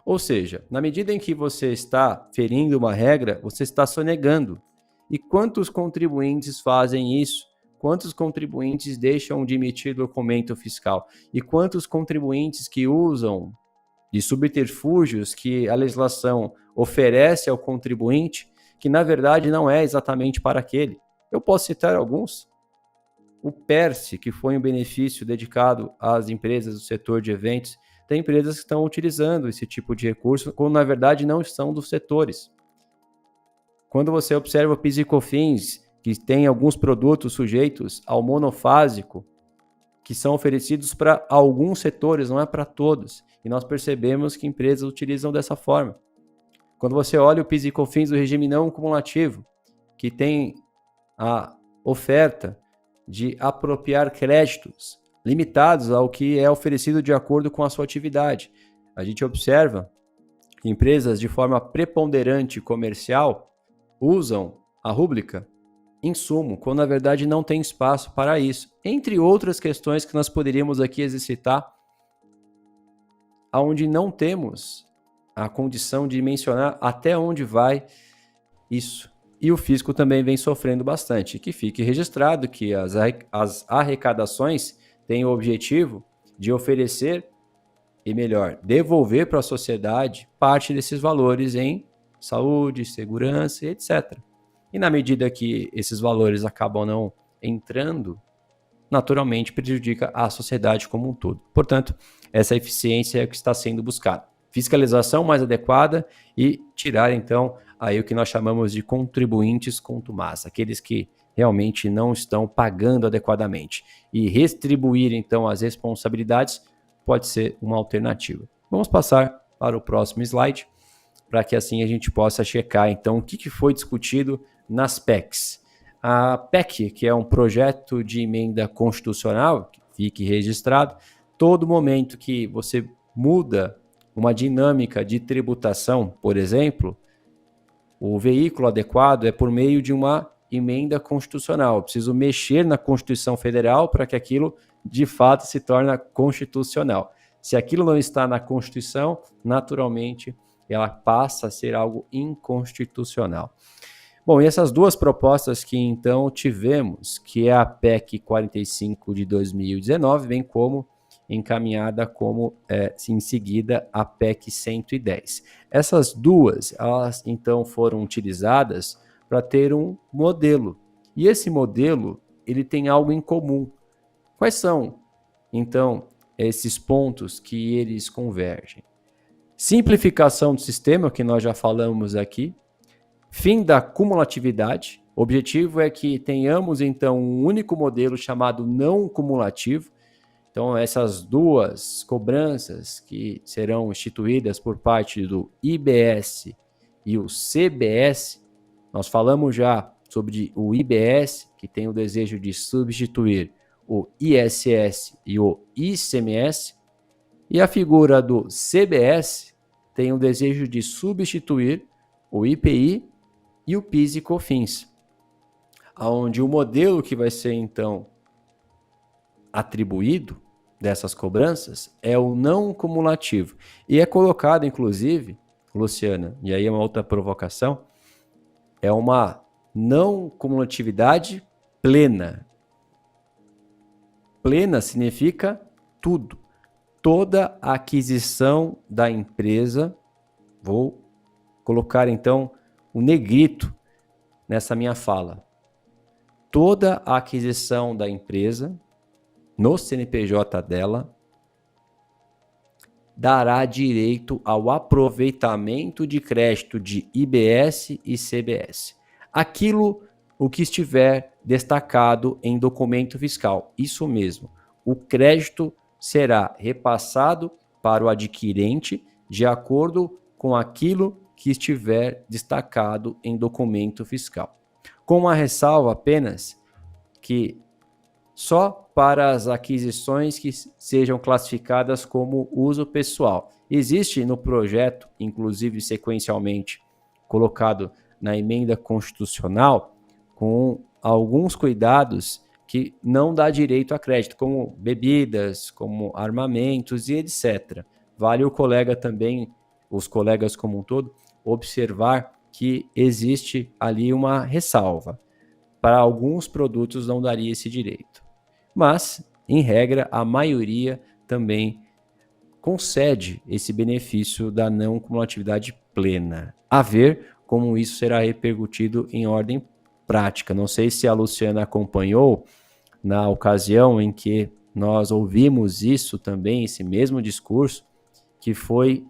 E: Ou seja, na medida em que você está ferindo uma regra, você está sonegando. E quantos contribuintes fazem isso? Quantos contribuintes deixam de emitir documento fiscal? E quantos contribuintes que usam de subterfúgios que a legislação oferece ao contribuinte, que na verdade não é exatamente para aquele? Eu posso citar alguns. O PERSE, que foi um benefício dedicado às empresas do setor de eventos, tem empresas que estão utilizando esse tipo de recurso, quando na verdade não são dos setores. Quando você observa o PIS e COFINS, que tem alguns produtos sujeitos ao monofásico, que são oferecidos para alguns setores, não é para todos. E nós percebemos que empresas utilizam dessa forma. Quando você olha o PIS e COFINS do regime não cumulativo, que tem a oferta de apropriar créditos limitados ao que é oferecido de acordo com a sua atividade. A gente observa que empresas de forma preponderante comercial usam a rúbrica insumo, quando na verdade não tem espaço para isso. Entre outras questões que nós poderíamos aqui exercitar, onde não temos a condição de mencionar até onde vai isso. E o fisco também vem sofrendo bastante. Que fique registrado que as arrecadações têm o objetivo de oferecer, e melhor, devolver para a sociedade parte desses valores em saúde, segurança, etc. E na medida que esses valores acabam não entrando, naturalmente prejudica a sociedade como um todo. Portanto, essa eficiência é o que está sendo buscada. Fiscalização mais adequada e tirar, então, aí o que nós chamamos de contribuintes contumaz, aqueles que realmente não estão pagando adequadamente. E retribuir, então, as responsabilidades pode ser uma alternativa. Vamos passar para o próximo slide, para que assim a gente possa checar, então, o que foi discutido nas PECs. A PEC, que é um projeto de emenda constitucional, que fique registrado, todo momento que você muda uma dinâmica de tributação, por exemplo, o veículo adequado é por meio de uma emenda constitucional. Eu preciso mexer na Constituição Federal para que aquilo, de fato, se torne constitucional. Se aquilo não está na Constituição, naturalmente, ela passa a ser algo inconstitucional. Bom, e essas duas propostas que então tivemos, que é a PEC 45 de 2019, bem como encaminhada como em seguida a PEC 110. Essas duas, elas então foram utilizadas para ter um modelo. E esse modelo, ele tem algo em comum. Quais são, então, esses pontos que eles convergem? Simplificação do sistema, que nós já falamos aqui. Fim da cumulatividade. O objetivo é que tenhamos, então, um único modelo chamado não cumulativo. Então, essas duas cobranças que serão instituídas por parte do IBS e o CBS, nós falamos já sobre o IBS, que tem o desejo de substituir o ISS e o ICMS, e a figura do CBS tem o desejo de substituir o IPI e o PIS e COFINS, onde o modelo que vai ser, então, atribuído dessas cobranças é o não cumulativo. E é colocado, inclusive, Luciana, e aí é uma outra provocação, é uma não cumulatividade plena. Plena significa tudo. Toda a aquisição da empresa, vou colocar então o negrito nessa minha fala. Toda a aquisição da empresa no CNPJ dela dará direito ao aproveitamento de crédito de IBS e CBS. Aquilo o que estiver destacado em documento fiscal. Isso mesmo. O crédito será repassado para o adquirente de acordo com aquilo que estiver destacado em documento fiscal. Com uma ressalva apenas que só para as aquisições que sejam classificadas como uso pessoal. Existe no projeto, inclusive sequencialmente colocado na emenda constitucional com alguns cuidados que não dá direito a crédito, como bebidas, como armamentos e etc. Vale o colega também, os colegas como um todo, observar que existe ali uma ressalva. Para alguns produtos não daria esse direito. Mas, em regra, a maioria também concede esse benefício da não cumulatividade plena. A ver como isso será repercutido em ordem prática. Não sei se a Luciana acompanhou na ocasião em que nós ouvimos isso também, esse mesmo discurso, que foi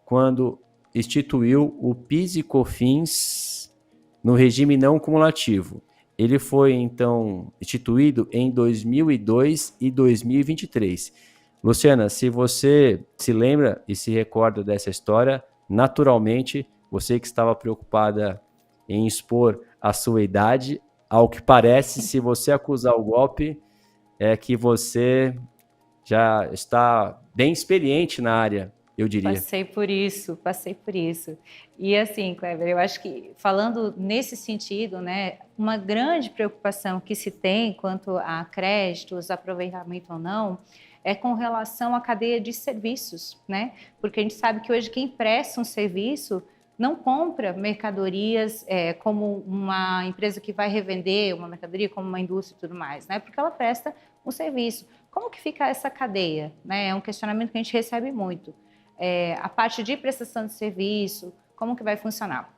E: quando instituiu o PIS e COFINS no regime não cumulativo. Ele foi, então, instituído em 2002 e 2023. Luciana, se você se lembra e se recorda dessa história, naturalmente, você que estava preocupada em expor a sua idade, ao que parece, se você acusar o golpe, é que você já está bem experiente na área, eu diria.
B: Passei por isso. E assim, Kleber, eu acho que falando nesse sentido, né, uma grande preocupação que se tem quanto a créditos, aproveitamento ou não, é com relação à cadeia de serviços, né? Porque a gente sabe que hoje quem presta um serviço não compra mercadorias como uma empresa que vai revender uma mercadoria, como uma indústria e tudo mais, né? Porque ela presta um serviço. Como que fica essa cadeia? Né? É um questionamento que a gente recebe muito. A parte de prestação de serviço, como que vai funcionar?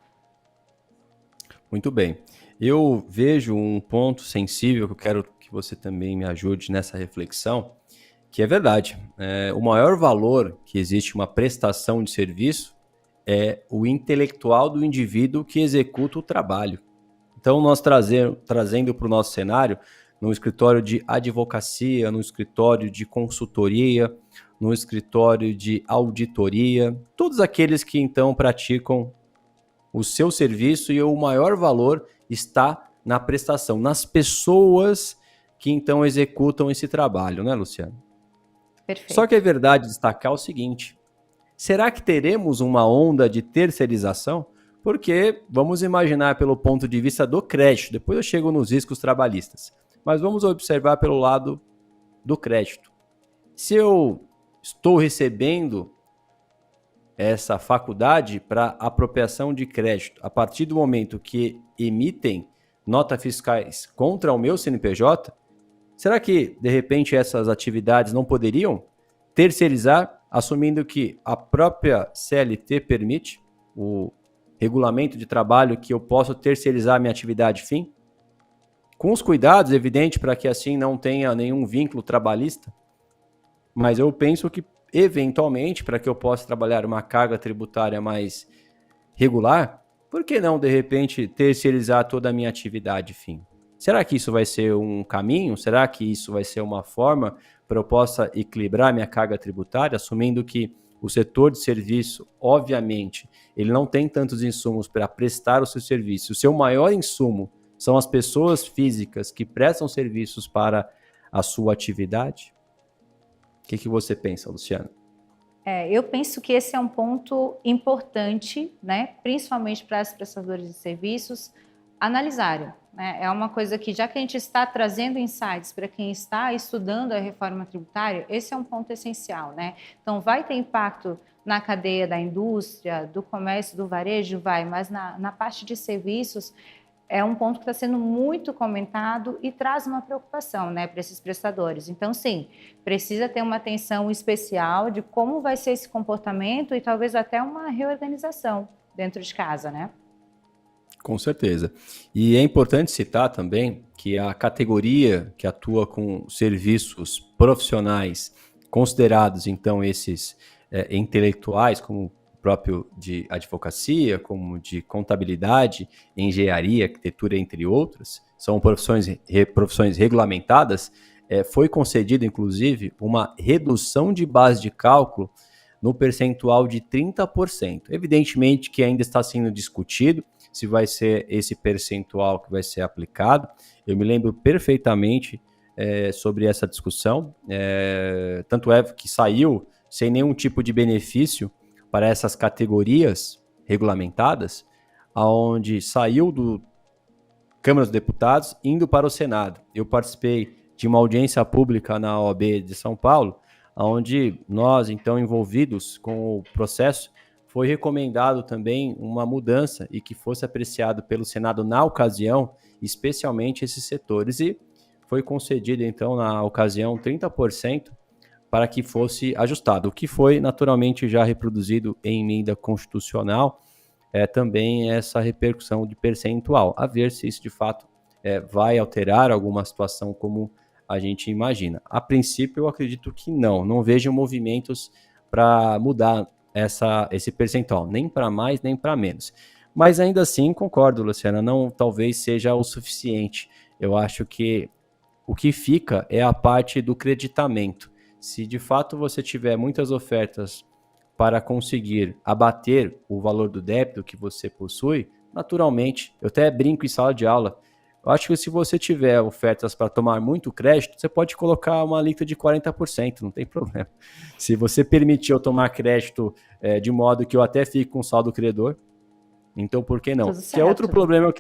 E: Muito bem. Eu vejo um ponto sensível que eu quero que você também me ajude nessa reflexão, que é verdade. O maior valor que existe uma prestação de serviço é o intelectual do indivíduo que executa o trabalho. Então, nós trazendo para o nosso cenário, no escritório de advocacia, no escritório de consultoria, no escritório de auditoria, todos aqueles que então praticam o seu serviço, e o maior valor está na prestação, nas pessoas que então executam esse trabalho, né, Luciano?
B: Perfeito.
E: Só que é verdade destacar o seguinte: será que teremos uma onda de terceirização? Porque vamos imaginar pelo ponto de vista do crédito, depois eu chego nos riscos trabalhistas, mas vamos observar pelo lado do crédito. Se eu estou recebendo essa faculdade para apropriação de crédito a partir do momento que emitem notas fiscais contra o meu CNPJ, será que, de repente, essas atividades não poderiam terceirizar, assumindo que a própria CLT permite, o regulamento de trabalho, que eu posso terceirizar minha atividade fim? Com os cuidados, evidente, para que assim não tenha nenhum vínculo trabalhista, mas eu penso que, eventualmente, para que eu possa trabalhar uma carga tributária mais regular, por que não, de repente, terceirizar toda a minha atividade fim? Será que isso vai ser um caminho? Será que isso vai ser uma forma para eu possa equilibrar minha carga tributária, assumindo que o setor de serviço, obviamente, ele não tem tantos insumos para prestar o seu serviço. O seu maior insumo são as pessoas físicas que prestam serviços para a sua atividade? O que você pensa, Luciana?
B: Eu penso que esse é um ponto importante, né, principalmente para os prestadores de serviços analisarem. Né? É uma coisa que, já que a gente está trazendo insights para quem está estudando a reforma tributária, esse é um ponto essencial. Né? Então, vai ter impacto na cadeia da indústria, do comércio, do varejo? Vai, mas na parte de serviços, é um ponto que está sendo muito comentado e traz uma preocupação, né, para esses prestadores. Então, sim, precisa ter uma atenção especial de como vai ser esse comportamento e talvez até uma reorganização dentro de casa, né?
E: Com certeza. E é importante citar também que a categoria que atua com serviços profissionais considerados, então, esses intelectuais, como próprio de advocacia, como de contabilidade, engenharia, arquitetura, entre outras, são profissões regulamentadas, foi concedida, inclusive, uma redução de base de cálculo no percentual de 30%. Evidentemente que ainda está sendo discutido se vai ser esse percentual que vai ser aplicado. Eu me lembro perfeitamente sobre essa discussão, tanto é que saiu sem nenhum tipo de benefício para essas categorias regulamentadas, onde saiu do Câmara dos Deputados, indo para o Senado. Eu participei de uma audiência pública na OAB de São Paulo, onde nós, então, envolvidos com o processo, foi recomendado também uma mudança e que fosse apreciado pelo Senado na ocasião, especialmente esses setores, e foi concedido, então, na ocasião, 30% para que fosse ajustado, o que foi naturalmente já reproduzido em emenda constitucional, também essa repercussão de percentual, a ver se isso de fato vai alterar alguma situação como a gente imagina. A princípio, eu acredito que não vejo movimentos para mudar esse percentual, nem para mais, nem para menos. Mas ainda assim, concordo, Luciana, não talvez seja o suficiente. Eu acho que o que fica é a parte do creditamento. Se de fato você tiver muitas ofertas para conseguir abater o valor do débito que você possui, naturalmente, eu até brinco em sala de aula, eu acho que se você tiver ofertas para tomar muito crédito, você pode colocar uma alíquota de 40%, não tem problema. Se você permitir eu tomar crédito de modo que eu até fique com saldo credor, então por que não?
B: Tudo
E: Que é outro
B: certo.
E: problema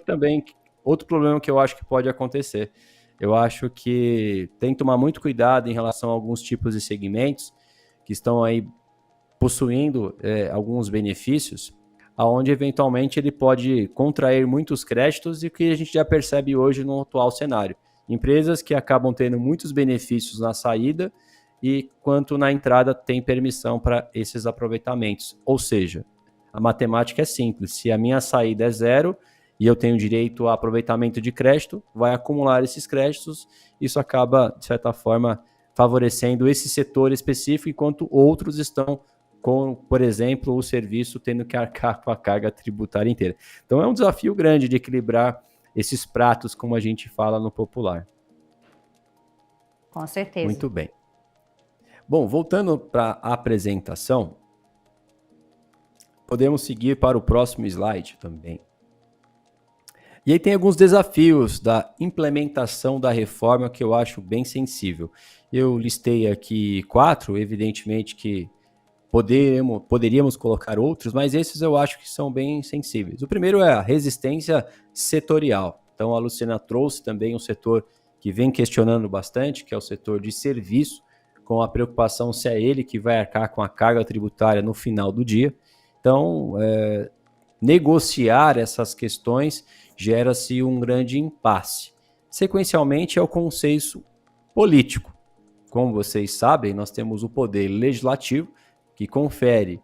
E: outro problema que eu acho que pode acontecer. Eu acho que tem que tomar muito cuidado em relação a alguns tipos de segmentos que estão aí possuindo alguns benefícios, aonde eventualmente ele pode contrair muitos créditos e que a gente já percebe hoje no atual cenário. Empresas que acabam tendo muitos benefícios na saída e quanto na entrada tem permissão para esses aproveitamentos. Ou seja, a matemática é simples, se a minha saída é zero e eu tenho direito a aproveitamento de crédito, vai acumular esses créditos, isso acaba, de certa forma, favorecendo esse setor específico, enquanto outros estão com, por exemplo, o serviço tendo que arcar com a carga tributária inteira. Então é um desafio grande de equilibrar esses pratos, como a gente fala no popular.
B: Com certeza.
E: Muito bem. Bom, voltando para a apresentação, podemos seguir para o próximo slide também. E aí tem alguns desafios da implementação da reforma que eu acho bem sensível. Eu listei aqui 4, evidentemente que poderíamos colocar outros, mas esses eu acho que são bem sensíveis. O primeiro é a resistência setorial. Então a Luciana trouxe também um setor que vem questionando bastante, que é o setor de serviço, com a preocupação se é ele que vai arcar com a carga tributária no final do dia. Então, negociar essas questões gera-se um grande impasse. Sequencialmente, é o consenso político. Como vocês sabem, nós temos o poder legislativo, que confere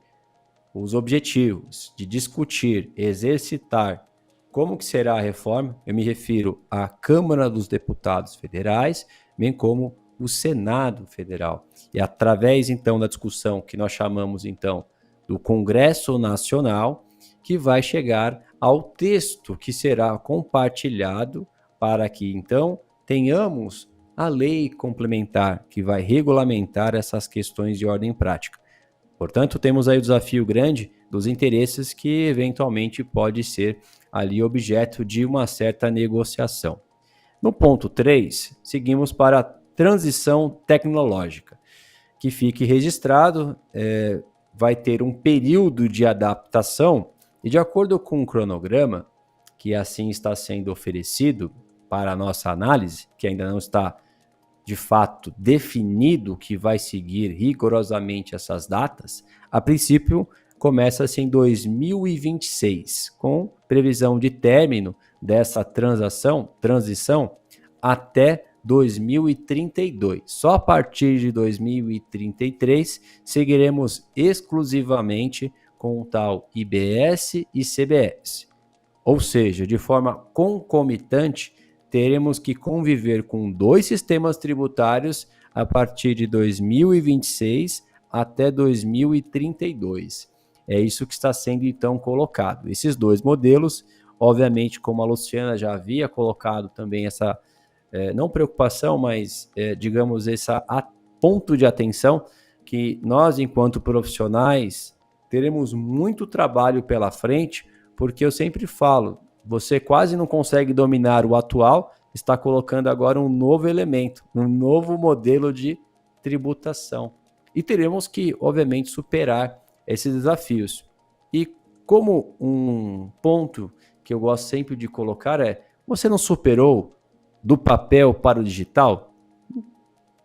E: os objetivos de discutir, exercitar como que será a reforma. Eu me refiro à Câmara dos Deputados Federais, bem como o Senado Federal. E através, então, da discussão que nós chamamos, então, do Congresso Nacional, que vai chegar ao texto que será compartilhado para que, então, tenhamos a lei complementar que vai regulamentar essas questões de ordem prática. Portanto, temos aí o desafio grande dos interesses que, eventualmente, pode ser ali objeto de uma certa negociação. No ponto 3, seguimos para a transição tecnológica, que fique registrado, vai ter um período de adaptação e, de acordo com o cronograma, que assim está sendo oferecido para a nossa análise, que ainda não está de fato definido que vai seguir rigorosamente essas datas, a princípio começa-se em 2026, com previsão de término dessa transição até 2032. Só a partir de 2033 seguiremos exclusivamente com o tal IBS e CBS. Ou seja, de forma concomitante, teremos que conviver com 2 sistemas tributários a partir de 2026 até 2032. É isso que está sendo então colocado. Esses 2 modelos, obviamente, como a Luciana já havia colocado também essa não preocupação, mas digamos essa ponto de atenção, que nós, enquanto profissionais, teremos muito trabalho pela frente, porque eu sempre falo, você quase não consegue dominar o atual, está colocando agora um novo elemento, um novo modelo de tributação. E teremos que, obviamente, superar esses desafios. E como um ponto que eu gosto sempre de colocar você não superou do papel para o digital?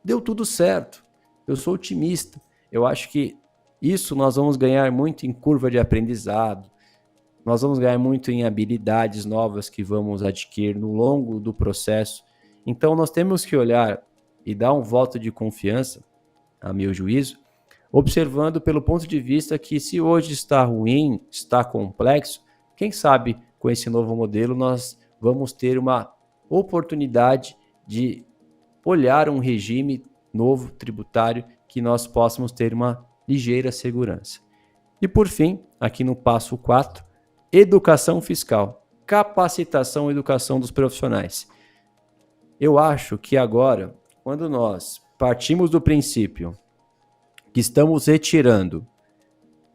E: Deu tudo certo. Eu sou otimista. Eu acho que isso nós vamos ganhar muito em curva de aprendizado, nós vamos ganhar muito em habilidades novas que vamos adquirir no longo do processo. Então nós temos que olhar e dar um voto de confiança, a meu juízo, observando pelo ponto de vista que se hoje está ruim, está complexo, quem sabe com esse novo modelo nós vamos ter uma oportunidade de olhar um regime novo tributário que nós possamos ter uma ligeira segurança. E por fim, aqui no passo 4, educação fiscal, capacitação e educação dos profissionais. Eu acho que agora, quando nós partimos do princípio que estamos retirando,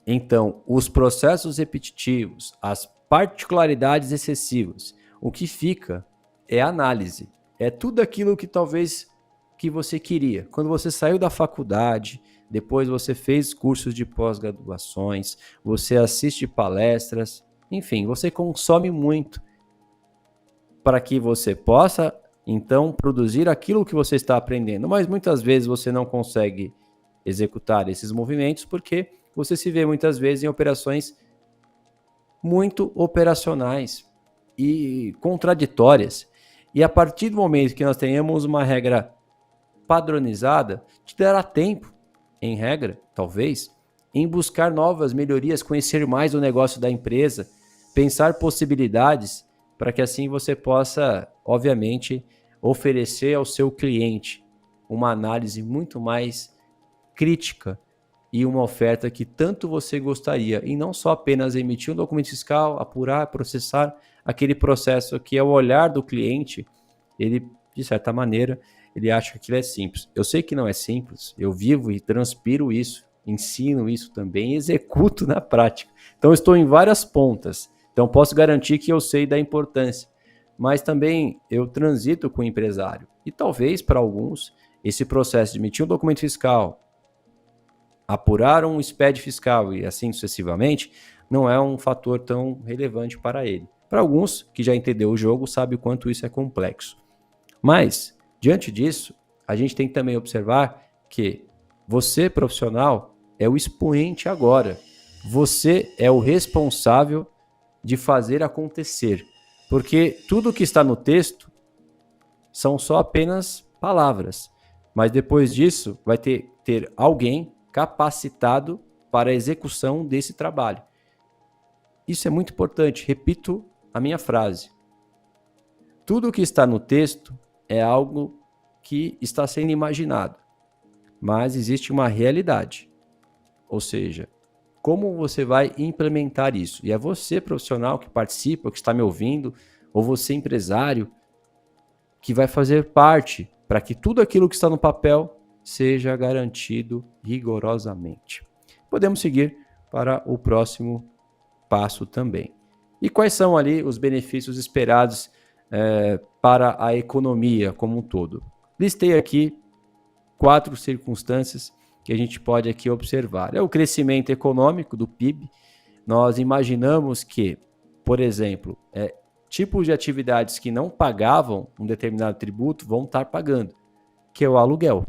E: então, os processos repetitivos, as particularidades excessivas, o que fica é a análise, é tudo aquilo que talvez que você queria. Quando você saiu da faculdade, depois você fez cursos de pós-graduações, você assiste palestras, enfim, você consome muito para que você possa, então, produzir aquilo que você está aprendendo. Mas muitas vezes você não consegue executar esses movimentos porque você se vê muitas vezes em operações muito operacionais e contraditórias. E a partir do momento que nós tenhamos uma regra padronizada, te dará tempo, em regra, talvez, em buscar novas melhorias, conhecer mais o negócio da empresa, pensar possibilidades para que assim você possa, obviamente, oferecer ao seu cliente uma análise muito mais crítica e uma oferta que tanto você gostaria, e não só apenas emitir um documento fiscal, apurar, processar aquele processo que é o olhar do cliente, ele, de certa maneira, ele acha que aquilo é simples. Eu sei que não é simples, eu vivo e transpiro isso, ensino isso também, executo na prática. Então, estou em várias pontas, então posso garantir que eu sei da importância, mas também eu transito com o empresário. E talvez, para alguns, esse processo de emitir um documento fiscal, apurar um SPED fiscal e assim sucessivamente, não é um fator tão relevante para ele. Para alguns que já entendeu o jogo, sabe o quanto isso é complexo. Mas, diante disso, a gente tem que também observar que você, profissional, é o expoente agora. Você é o responsável de fazer acontecer. Porque tudo que está no texto são só apenas palavras. Mas depois disso, vai ter alguém capacitado para a execução desse trabalho. Isso é muito importante. Repito a minha frase. Tudo o que está no texto é algo que está sendo imaginado, mas existe uma realidade. Ou seja, como você vai implementar isso? E é você, profissional, que participa, que está me ouvindo, ou você, empresário, que vai fazer parte para que tudo aquilo que está no papel seja garantido rigorosamente. Podemos seguir para o próximo passo também. E quais são ali os benefícios esperados para a economia como um todo? Listei aqui 4 circunstâncias que a gente pode aqui observar. É o crescimento econômico do PIB. Nós imaginamos que, por exemplo, tipos de atividades que não pagavam um determinado tributo vão estar pagando, que é o aluguel.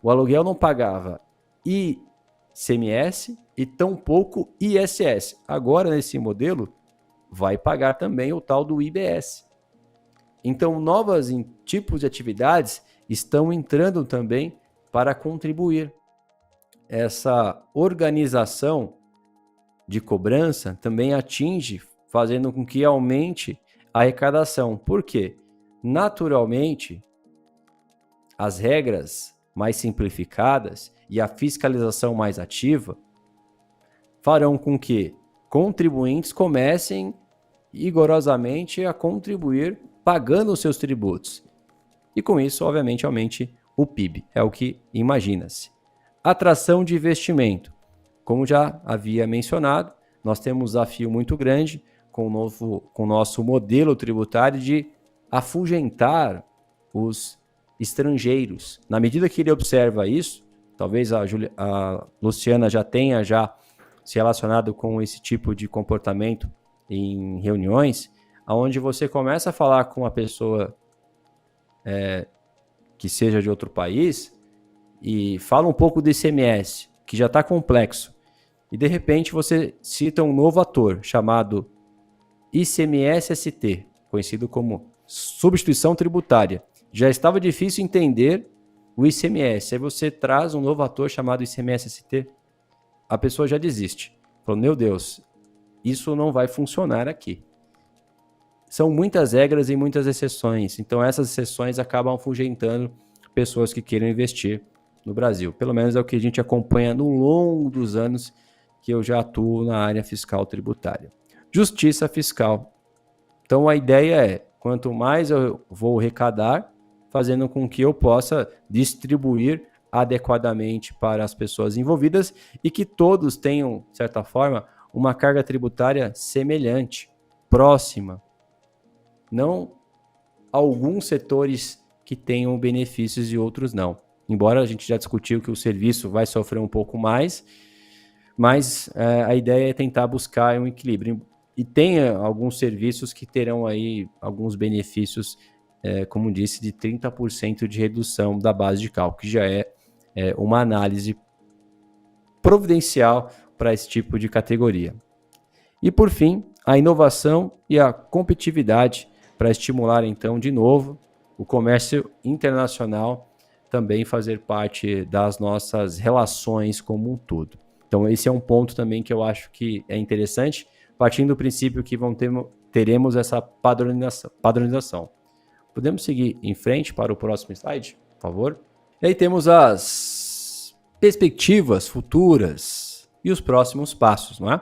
E: O aluguel não pagava ICMS e tampouco ISS. Agora, nesse modelo, vai pagar também o tal do IBS. Então, novos tipos de atividades estão entrando também para contribuir. Essa organização de cobrança também atinge, fazendo com que aumente a arrecadação. Por quê? Naturalmente, as regras mais simplificadas e a fiscalização mais ativa farão com que contribuintes comecem rigorosamente a contribuir pagando os seus tributos. E com isso, obviamente, aumente o PIB. É o que imagina-se. Atração de investimento. Como já havia mencionado, nós temos um desafio muito grande com o nosso modelo tributário de afugentar os estrangeiros. Na medida que ele observa isso, talvez a Luciana já tenha se relacionado com esse tipo de comportamento em reuniões, onde você começa a falar com uma pessoa que seja de outro país e fala um pouco do ICMS, que já está complexo, e de repente você cita um novo ator chamado ICMS-ST, conhecido como substituição tributária. Já estava difícil entender o ICMS, aí você traz um novo ator chamado ICMS-ST, a pessoa já desiste. Falou, meu Deus, isso não vai funcionar aqui. São muitas regras e muitas exceções, então essas exceções acabam afugentando pessoas que queiram investir no Brasil. Pelo menos é o que a gente acompanha no longo dos anos que eu já atuo na área fiscal tributária. Justiça fiscal. Então a ideia é, quanto mais eu vou arrecadar, fazendo com que eu possa distribuir adequadamente para as pessoas envolvidas e que todos tenham, de certa forma, uma carga tributária semelhante, próxima. Não alguns setores que tenham benefícios e outros não. Embora a gente já discutiu que o serviço vai sofrer um pouco mais, mas a ideia é tentar buscar um equilíbrio. E tem alguns serviços que terão aí alguns benefícios, como disse, de 30% de redução da base de cálculo, que já é uma análise providencial para esse tipo de categoria. E por fim, a inovação e a competitividade para estimular então de novo o comércio internacional também fazer parte das nossas relações como um todo. Então esse é um ponto também que eu acho que é interessante, partindo do princípio que teremos essa padronização. Podemos seguir em frente para o próximo slide, por favor? E aí temos as perspectivas futuras e os próximos passos, não é?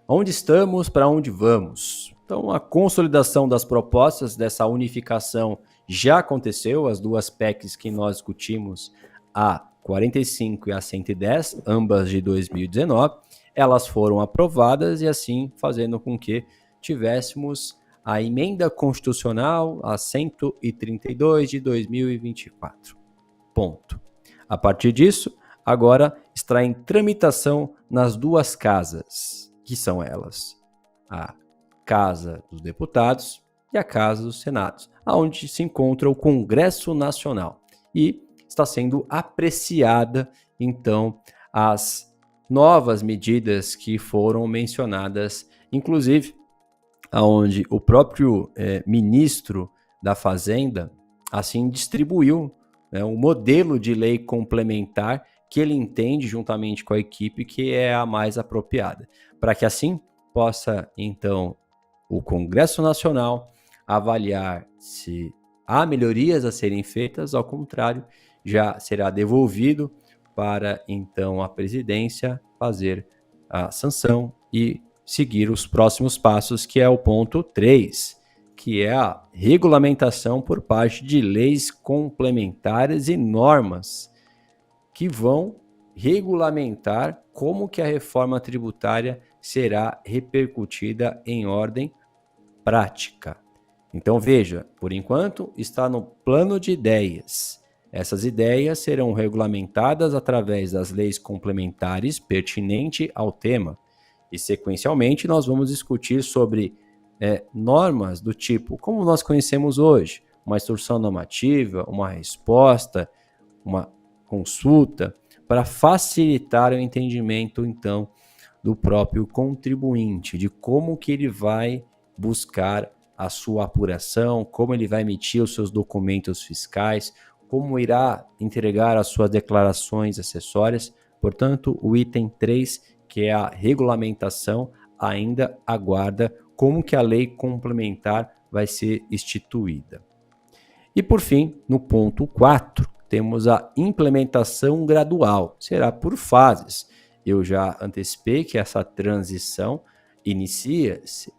E: Onde estamos, para onde vamos? Então, a consolidação das propostas dessa unificação já aconteceu, as duas PECs que nós discutimos, a 45 e a 110, ambas de 2019, elas foram aprovadas e assim fazendo com que tivéssemos a emenda constitucional a 132 de 2024. Ponto. A partir disso, agora está em tramitação nas duas casas, que são elas, a Casa dos Deputados e a Casa dos Senados, onde se encontra o Congresso Nacional. E está sendo apreciada, então, as novas medidas que foram mencionadas, inclusive, onde o próprio ministro da Fazenda, assim, distribuiu um modelo de lei complementar que ele entende, juntamente com a equipe, que é a mais apropriada, para que assim possa, então, o Congresso Nacional avaliar se há melhorias a serem feitas, ao contrário, já será devolvido para, então, a presidência fazer a sanção e seguir os próximos passos, que é o ponto 3, que é a regulamentação por parte de leis complementares e normas que vão regulamentar como que a reforma tributária será repercutida em ordem prática. Então veja, por enquanto está no plano de ideias. Essas ideias serão regulamentadas através das leis complementares pertinentes ao tema. E sequencialmente nós vamos discutir sobre normas do tipo, como nós conhecemos hoje, uma instrução normativa, uma resposta, uma consulta, para facilitar o entendimento, então, do próprio contribuinte, de como que ele vai buscar a sua apuração, como ele vai emitir os seus documentos fiscais, como irá entregar as suas declarações acessórias. Portanto, o item 3, que é a regulamentação, ainda aguarda como que a lei complementar vai ser instituída. E por fim, no ponto 4, temos a implementação gradual, será por fases. Eu já antecipei que essa transição inicia-se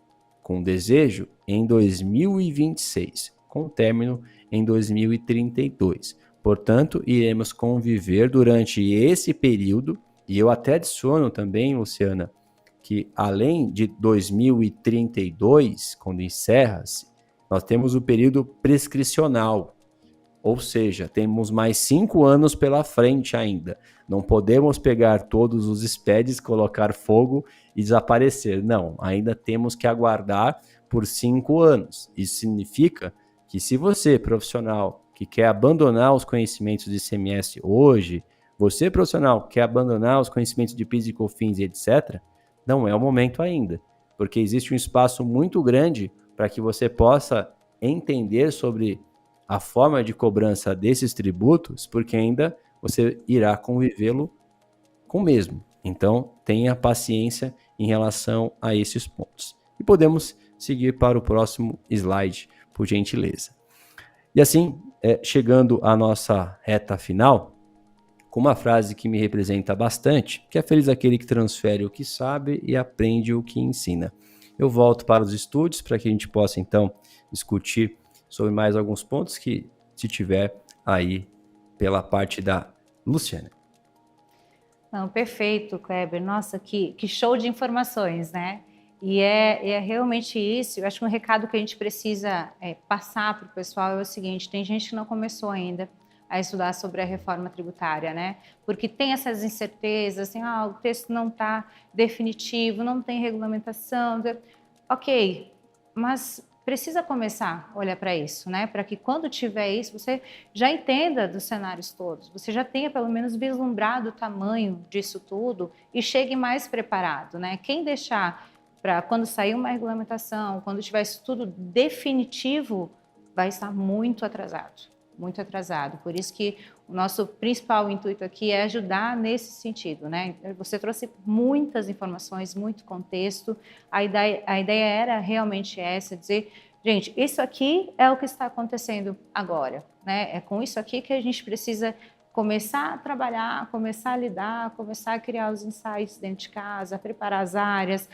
E: com desejo em 2026, com término em 2032. Portanto, iremos conviver durante esse período, e eu até adiciono também, Luciana, que além de 2032, quando encerra-se, nós temos o período prescricional, Ou seja, temos mais 5 anos pela frente ainda. Não podemos pegar todos os SPEDs, colocar fogo e desaparecer. Não, ainda temos que aguardar por 5 anos. Isso significa que se você, profissional, que quer abandonar os conhecimentos de ICMS hoje, você, profissional, que quer abandonar os conhecimentos de PIS e COFINS e etc., não é o momento ainda, porque existe um espaço muito grande para que você possa entender sobre a forma de cobrança desses tributos, porque ainda você irá convivê-lo com o mesmo. Então, tenha paciência em relação a esses pontos. E podemos seguir para o próximo slide, por gentileza. E assim, chegando à nossa reta final, com uma frase que me representa bastante, que é feliz aquele que transfere o que sabe e aprende o que ensina. Eu volto para os estúdios para que a gente possa, então, discutir sobre mais alguns pontos que, se tiver aí, pela parte da Luciana.
B: Não, perfeito, Kleber. Nossa, que show de informações, né? E é realmente isso. Eu acho que um recado que a gente precisa passar para o pessoal é o seguinte: tem gente que não começou ainda a estudar sobre a reforma tributária, né? Porque tem essas incertezas, assim, o texto não está definitivo, não tem regulamentação. Ok, mas precisa começar a olhar para isso, né? Para que quando tiver isso, você já entenda dos cenários todos, você já tenha pelo menos vislumbrado o tamanho disso tudo e chegue mais preparado, né? Quem deixar para quando sair uma regulamentação, quando tiver isso tudo definitivo, vai estar muito atrasado. Muito atrasado. Por isso que o nosso principal intuito aqui é ajudar nesse sentido, né? Você trouxe muitas informações, muito contexto. A ideia era realmente essa, dizer, gente, isso aqui é o que está acontecendo agora, né? É com isso aqui que a gente precisa começar a trabalhar, começar a lidar, começar a criar os insights dentro de casa, preparar as áreas,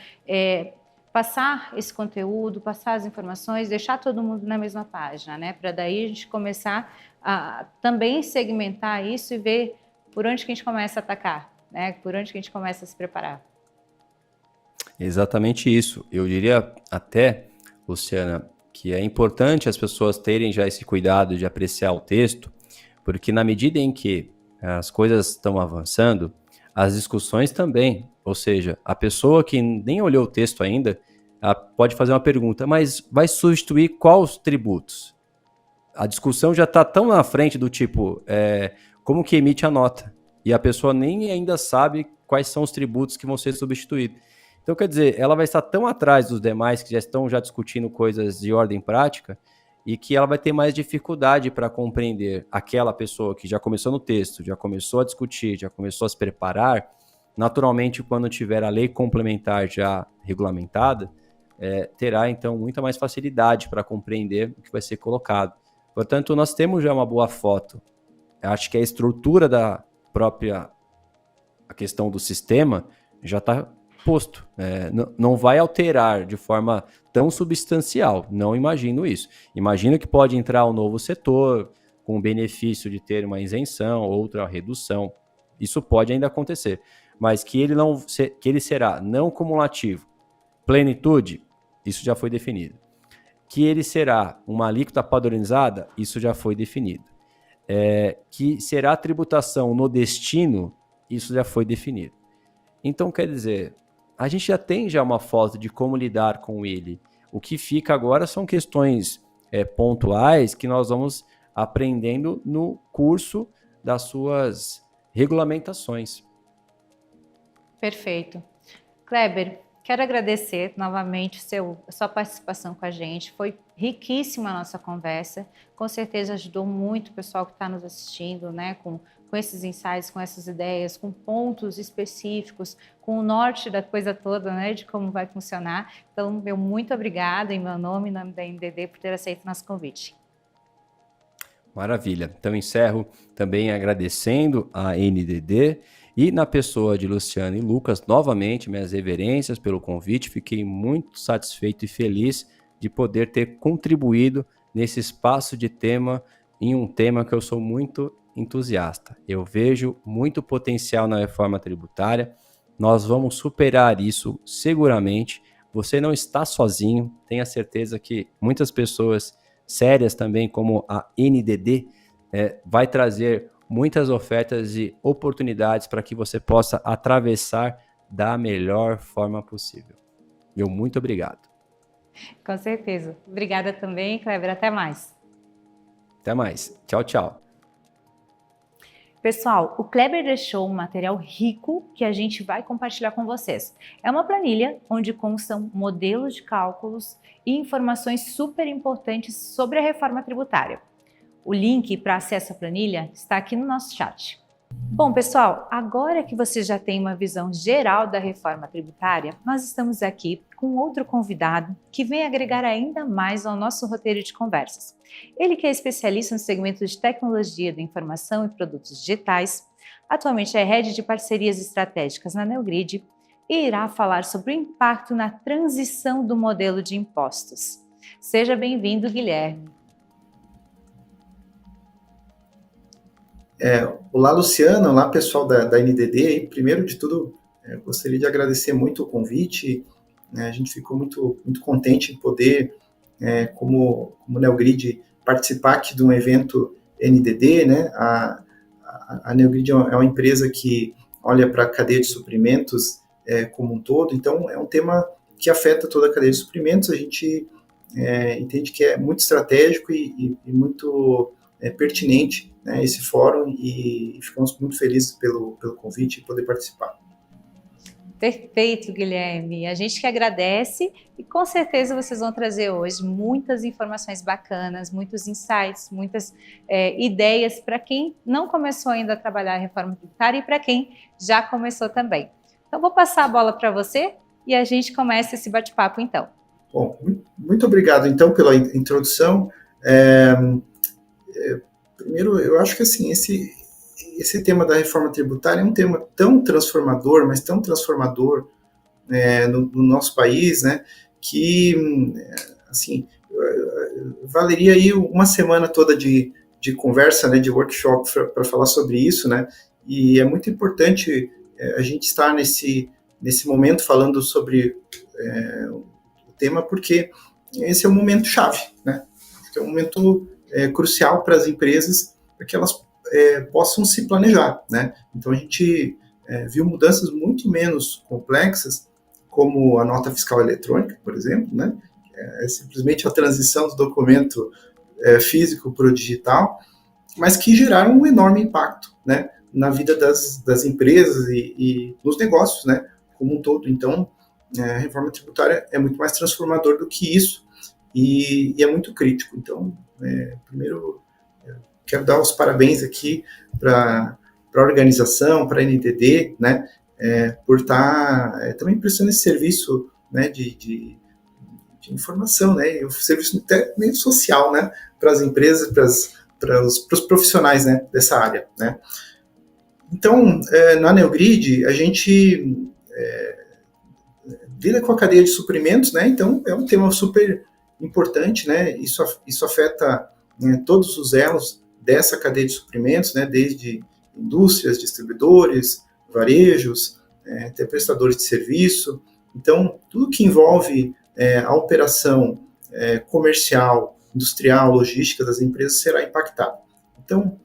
B: passar esse conteúdo, passar as informações, deixar todo mundo na mesma página, né? Para daí a gente começar a também segmentar isso e ver por onde que a gente começa a atacar, né? Por onde que a gente começa a se preparar.
E: Exatamente isso. Eu diria até, Luciana, que é importante as pessoas terem já esse cuidado de apreciar o texto, porque na medida em que as coisas estão avançando, as discussões também. Ou seja, a pessoa que nem olhou o texto ainda, ela pode fazer uma pergunta, mas vai substituir quais tributos? A discussão já está tão na frente do tipo, como que emite a nota? E a pessoa nem ainda sabe quais são os tributos que vão ser substituídos. Então, quer dizer, ela vai estar tão atrás dos demais que já estão discutindo coisas de ordem prática e que ela vai ter mais dificuldade para compreender aquela pessoa que já começou no texto, já começou a discutir, já começou a se preparar. Naturalmente, quando tiver a lei complementar já regulamentada, terá, então, muita mais facilidade para compreender o que vai ser colocado. Portanto, nós temos já uma boa foto. Eu acho que a estrutura da própria a questão do sistema já está posto. Não vai alterar de forma tão substancial. Não imagino isso. Imagino que pode entrar um novo setor com o benefício de ter uma isenção, outra redução. Isso pode ainda acontecer. Mas que ele será não cumulativo, plenitude, isso já foi definido. Que ele será uma alíquota padronizada, isso já foi definido. Que será tributação no destino, isso já foi definido. Então, quer dizer, a gente já tem uma foto de como lidar com ele. O que fica agora são questões pontuais que nós vamos aprendendo no curso das suas regulamentações.
B: Perfeito. Kleber, quero agradecer novamente a sua participação com a gente. Foi riquíssima a nossa conversa. Com certeza ajudou muito o pessoal que está nos assistindo, né? Com esses insights, com essas ideias, com pontos específicos, com o norte da coisa toda, né? De como vai funcionar. Então, meu muito obrigada em meu nome, em nome da NDD, por ter aceito o nosso convite.
E: Maravilha. Então, encerro também agradecendo a NDD e na pessoa de Luciana e Lucas, novamente, minhas reverências pelo convite. Fiquei muito satisfeito e feliz de poder ter contribuído nesse espaço de tema, em um tema que eu sou muito entusiasta. Eu vejo muito potencial na reforma tributária. Nós vamos superar isso seguramente. Você não está sozinho. Tenha certeza que muitas pessoas sérias também, como a NDD, vai trazer muitas ofertas e oportunidades para que você possa atravessar da melhor forma possível. Meu muito obrigado.
B: Com certeza. Obrigada também, Kleber. Até mais.
E: Até mais. Tchau, tchau.
B: Pessoal, o Kleber deixou um material rico que a gente vai compartilhar com vocês. É uma planilha onde constam modelos de cálculos e informações super importantes sobre a reforma tributária. O link para acesso à planilha está aqui no nosso chat. Bom, pessoal, agora que vocês já têm uma visão geral da reforma tributária, nós estamos aqui com outro convidado que vem agregar ainda mais ao nosso roteiro de conversas. Ele que é especialista no segmento de tecnologia da informação e produtos digitais, atualmente é head de parcerias estratégicas na Neogrid e irá falar sobre o impacto na transição do modelo de impostos. Seja bem-vindo, Guilherme.
F: Olá, Luciana. Olá, pessoal da NDD. E, primeiro de tudo, gostaria de agradecer muito o convite. A gente ficou muito contente em poder, como Neogrid, participar aqui de um evento NDD. Né? A Neogrid é uma empresa que olha para a cadeia de suprimentos como um todo. Então, é um tema que afeta toda a cadeia de suprimentos. A gente entende que é muito estratégico e muito pertinente, né, esse fórum, e ficamos muito felizes pelo convite e poder participar.
B: Perfeito, Guilherme. A gente que agradece e com certeza vocês vão trazer hoje muitas informações bacanas, muitos insights, muitas ideias para quem não começou ainda a trabalhar a reforma tributária e para quem já começou também. Então, vou passar a bola para você e a gente começa esse bate-papo então.
F: Bom, muito obrigado então pela introdução. Primeiro, eu acho que assim, esse tema da reforma tributária é um tema tão transformador, mas tão transformador no nosso país, né, que assim, valeria aí uma semana toda de conversa, né, de workshop para falar sobre isso, né, e é muito importante a gente estar nesse momento falando sobre o tema, porque esse é um momento chave, né, é um momento crucial para as empresas, para que elas possam se planejar, né? Então a gente viu mudanças muito menos complexas, como a nota fiscal eletrônica, por exemplo, né? É simplesmente a transição do documento físico para o digital, mas que geraram um enorme impacto, né, na vida das empresas e nos negócios, né, como um todo. Então, a reforma tributária é muito mais transformador do que isso, e é muito crítico. Então, primeiro, quero dar os parabéns aqui para a organização, para a NDD, né, por estar também prestando esse serviço, né, de informação, né, um serviço até meio social, né, para as empresas, para os profissionais, né, dessa área, né. Então, na Neogrid, a gente lida com a cadeia de suprimentos, né, então é um tema super importante, né, isso afeta todos os elos dessa cadeia de suprimentos, né, desde indústrias, distribuidores, varejos, até prestadores de serviço. Então, tudo que envolve a operação comercial, industrial, logística das empresas será impactado. Então,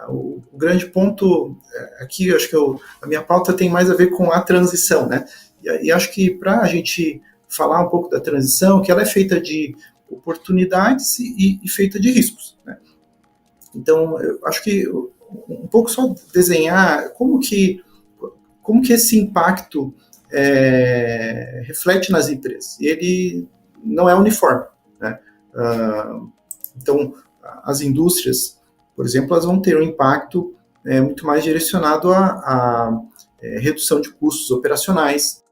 F: o grande ponto aqui, eu acho que a minha pauta tem mais a ver com a transição, né, e acho que para a gente falar um pouco da transição, que ela é feita de oportunidades e feita de riscos, né? Então, eu acho que um pouco só desenhar como que esse impacto reflete nas empresas. E ele não é uniforme, né? Então, as indústrias, por exemplo, elas vão ter um impacto muito mais direcionado à redução de custos operacionais,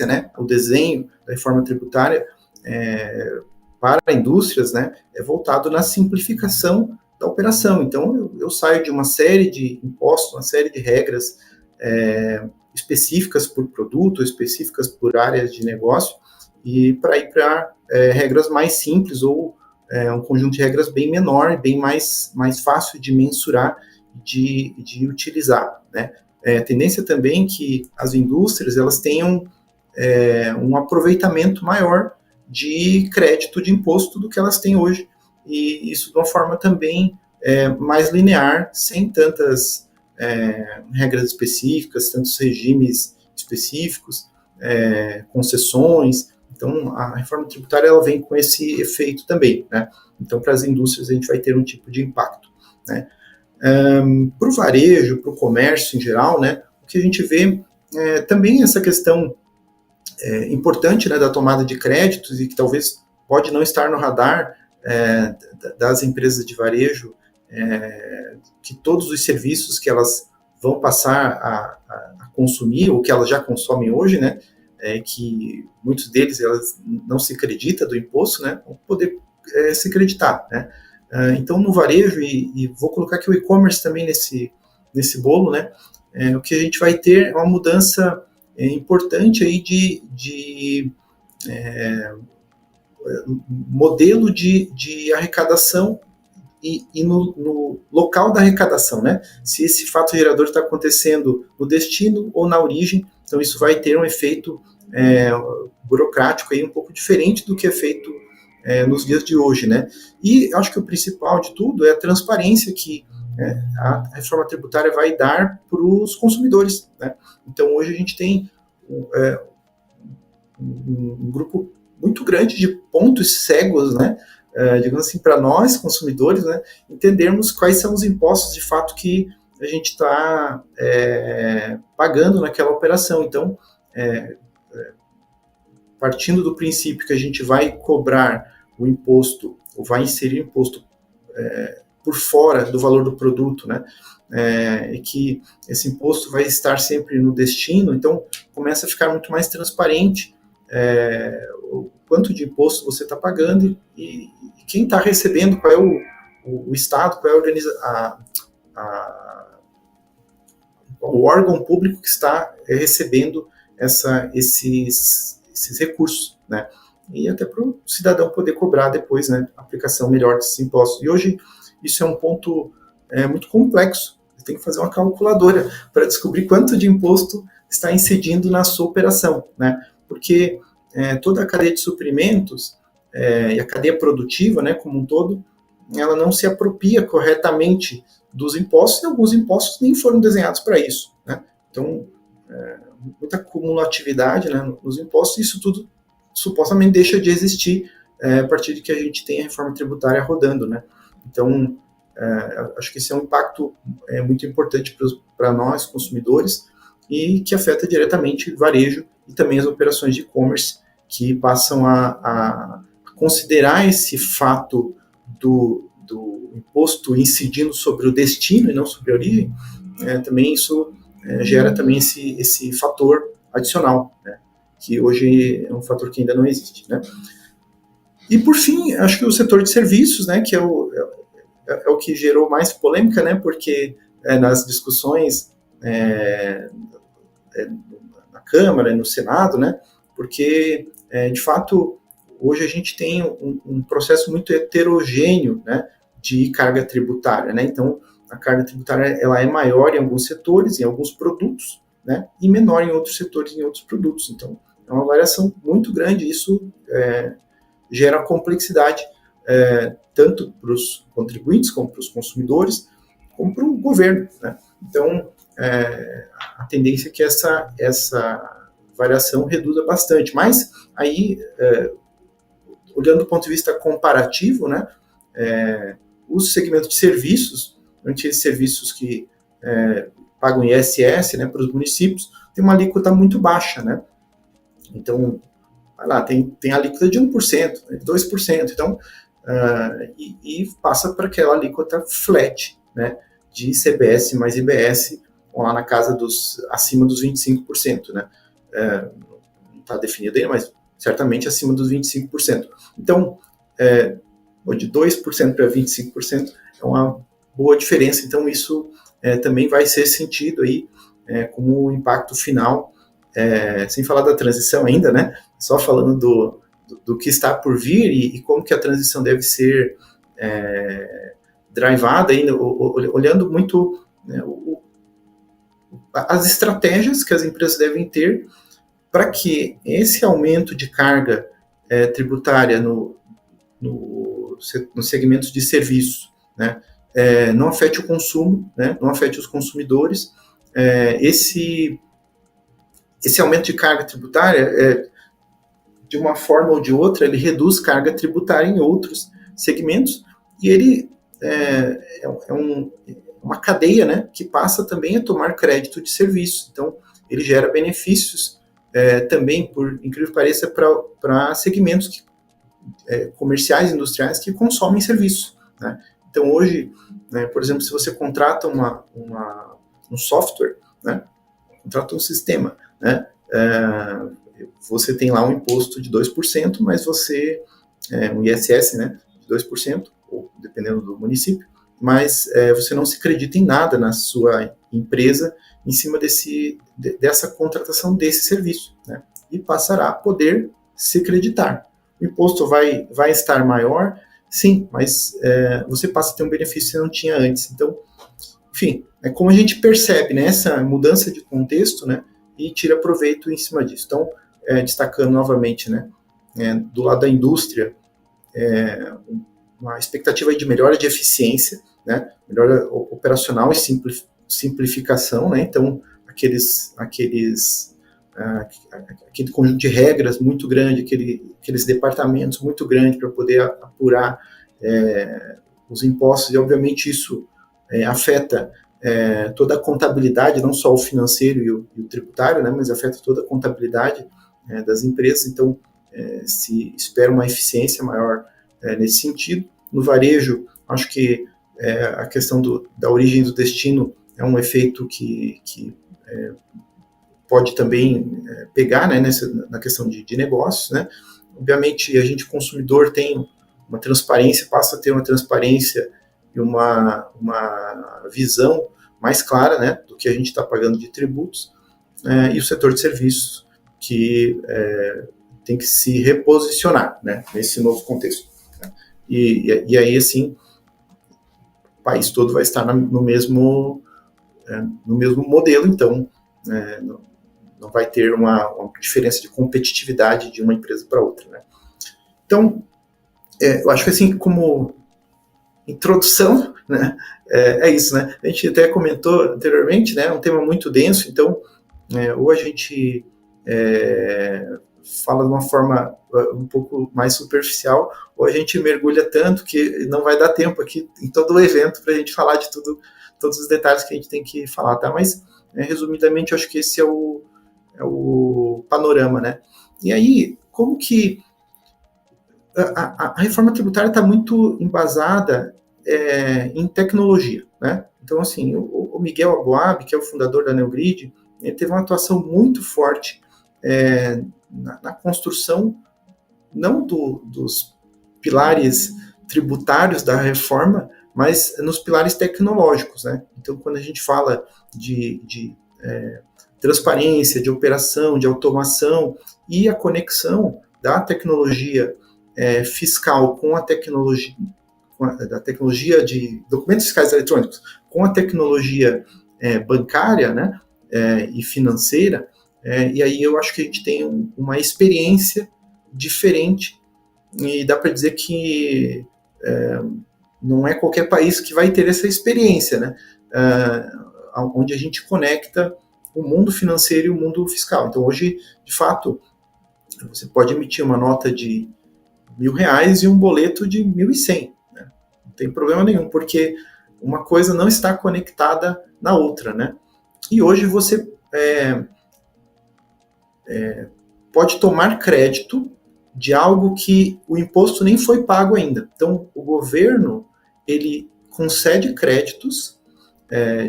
F: né? O desenho da reforma tributária para indústrias, né, é voltado na simplificação da operação. Então, eu saio de uma série de impostos, uma série de regras específicas por produto, específicas por áreas de negócio, e para ir para regras mais simples ou um conjunto de regras bem menor, bem mais fácil de mensurar, de utilizar, né. A tendência também que as indústrias elas tenham um aproveitamento maior de crédito de imposto do que elas têm hoje, e isso de uma forma também mais linear, sem tantas regras específicas, tantos regimes específicos, concessões. Então, a reforma tributária ela vem com esse efeito também, né? Então, para as indústrias, a gente vai ter um tipo de impacto, né? Para o varejo, para o comércio em geral, né, o que a gente vê também essa questão importante, né, da tomada de créditos e que talvez pode não estar no radar das empresas de varejo, que todos os serviços que elas vão passar a consumir, ou que elas já consomem hoje, né, que muitos deles elas não se acreditam do imposto, né, vão poder se acreditar, né. Então, no varejo, e vou colocar aqui o e-commerce também nesse bolo, né, o que a gente vai ter é uma mudança importante aí de modelo de arrecadação e no local da arrecadação, né? Se esse fato gerador está acontecendo no destino ou na origem, então isso vai ter um efeito burocrático aí um pouco diferente do que é feito nos dias de hoje, né? E acho que o principal de tudo é a transparência que a reforma tributária vai dar para os consumidores, né? Então hoje a gente tem um grupo muito grande de pontos cegos, né? Digamos assim, para nós, consumidores, né, entendermos quais são os impostos de fato que a gente está pagando naquela operação. Então, partindo do princípio que a gente vai cobrar o imposto, ou vai inserir o imposto por fora do valor do produto, né, e que esse imposto vai estar sempre no destino, então começa a ficar muito mais transparente o quanto de imposto você está pagando e quem está recebendo, qual é o Estado, qual é o órgão público que está recebendo esses recursos, né? E até para o cidadão poder cobrar depois, né, a aplicação melhor desses impostos. E hoje isso é um ponto muito complexo. Você tem que fazer uma calculadora para descobrir quanto de imposto está incidindo na sua operação, né? Porque toda a cadeia de suprimentos e a cadeia produtiva, né, como um todo, ela não se apropria corretamente dos impostos, e alguns impostos nem foram desenhados para isso, né? Então, muita cumulatividade, né, nos impostos, e isso tudo supostamente deixa de existir a partir de que a gente tem a reforma tributária rodando, né? Então, acho que esse é um impacto muito importante para nós, consumidores, e que afeta diretamente o varejo e também as operações de e-commerce, que passam a considerar esse fato do imposto incidindo sobre o destino e não sobre a origem. Também isso gera também esse fator adicional, né, que hoje é um fator que ainda não existe, né. E por fim, acho que o setor de serviços, né, que é o que gerou mais polêmica, né, porque nas discussões na Câmara e no Senado, né, porque de fato hoje a gente tem um processo muito heterogêneo, né, de carga tributária, né. Então a carga tributária ela é maior em alguns setores, em alguns produtos, né, e menor em outros setores, em outros produtos. Então é uma variação muito grande. Isso gera complexidade tanto para os contribuintes, como para os consumidores, como para o governo, né? Então a tendência é que essa variação reduza bastante. Mas aí, olhando do ponto de vista comparativo, né, os segmentos de serviços, aqueles serviços que pagam ISS, né, para os municípios, tem uma alíquota muito baixa, né? Então, vai lá, tem alíquota de 1%, né, 2%, então, e passa para aquela alíquota flat, né, de CBS mais IBS, lá na casa acima dos 25%, né? Não está definido ainda, mas certamente acima dos 25%. Então, de 2% para 25% é uma boa diferença. Então, isso também vai ser sentido aí como impacto final, sem falar da transição ainda, né? Só falando do que está por vir e como que a transição deve ser drivada, aí, olhando muito as estratégias que as empresas devem ter para que esse aumento de carga tributária nos segmentos de serviço, né, não afete o consumo, né, não afete os consumidores. Esse aumento de carga tributária, de uma forma ou de outra, ele reduz carga tributária em outros segmentos, e ele uma cadeia, né, que passa também a tomar crédito de serviço. Então, ele gera benefícios também, por incrível que pareça, para segmentos comerciais, industriais, que consomem serviço, né? Então, hoje, né, por exemplo, se você contrata um software, né, contrata um sistema, né, você tem lá um imposto de 2%, mas um ISS, né, de 2%, ou dependendo do município, mas você não se acredita em nada na sua empresa em cima dessa contratação desse serviço, né, e passará a poder se acreditar. O imposto vai estar maior, sim, mas você passa a ter um benefício que você não tinha antes. Então, enfim, como a gente percebe, né, essa mudança de contexto, né, e tira proveito em cima disso. Então, destacando novamente, né, do lado da indústria, uma expectativa de melhora de eficiência, né, melhora operacional e simplificação, né, então aquele conjunto de regras muito grande, aqueles departamentos muito grandes para poder apurar os impostos, e obviamente isso afeta toda a contabilidade, não só o financeiro e o tributário, né, mas afeta toda a contabilidade das empresas. Então, se espera uma eficiência maior nesse sentido. No varejo, acho que a questão da origem do destino é um efeito que pode também pegar, né, na questão de negócios, né. Obviamente, a gente, consumidor, tem uma transparência, passa a ter uma transparência e uma visão mais clara, né, do que a gente está pagando de tributos, e o setor de serviços, que tem que se reposicionar, né, nesse novo contexto. Né. E aí, assim, o país todo vai estar no mesmo modelo, então não vai ter uma diferença de competitividade de uma empresa para outra, né. Então, eu acho que, assim, como introdução, né, é isso, né. A gente até comentou anteriormente, né, é um tema muito denso, então ou a gente fala de uma forma um pouco mais superficial, ou a gente mergulha tanto que não vai dar tempo aqui em todo o evento para a gente falar de todos os detalhes que a gente tem que falar, tá? Mas, resumidamente, eu acho que esse é o panorama, né? E aí, como que a reforma tributária está muito embasada em tecnologia, né? Então, assim, o Miguel Aboab, que é o fundador da Neogrid, ele teve uma atuação muito forte na construção, não dos pilares tributários da reforma, mas nos pilares tecnológicos, né? Então, quando a gente fala de transparência, de operação, de automação e a conexão da tecnologia fiscal com a tecnologia, da tecnologia de documentos fiscais eletrônicos, com a tecnologia bancária, né, e financeira, e aí eu acho que a gente tem uma experiência diferente, e dá para dizer que não é qualquer país que vai ter essa experiência, né, onde a gente conecta o mundo financeiro e o mundo fiscal. Então, hoje, de fato, você pode emitir uma nota de R$1.000 e um boleto de 1.100, né? Não tem problema nenhum, porque uma coisa não está conectada na outra, né? E hoje você pode tomar crédito de algo que o imposto nem foi pago ainda. Então, o governo, ele concede créditos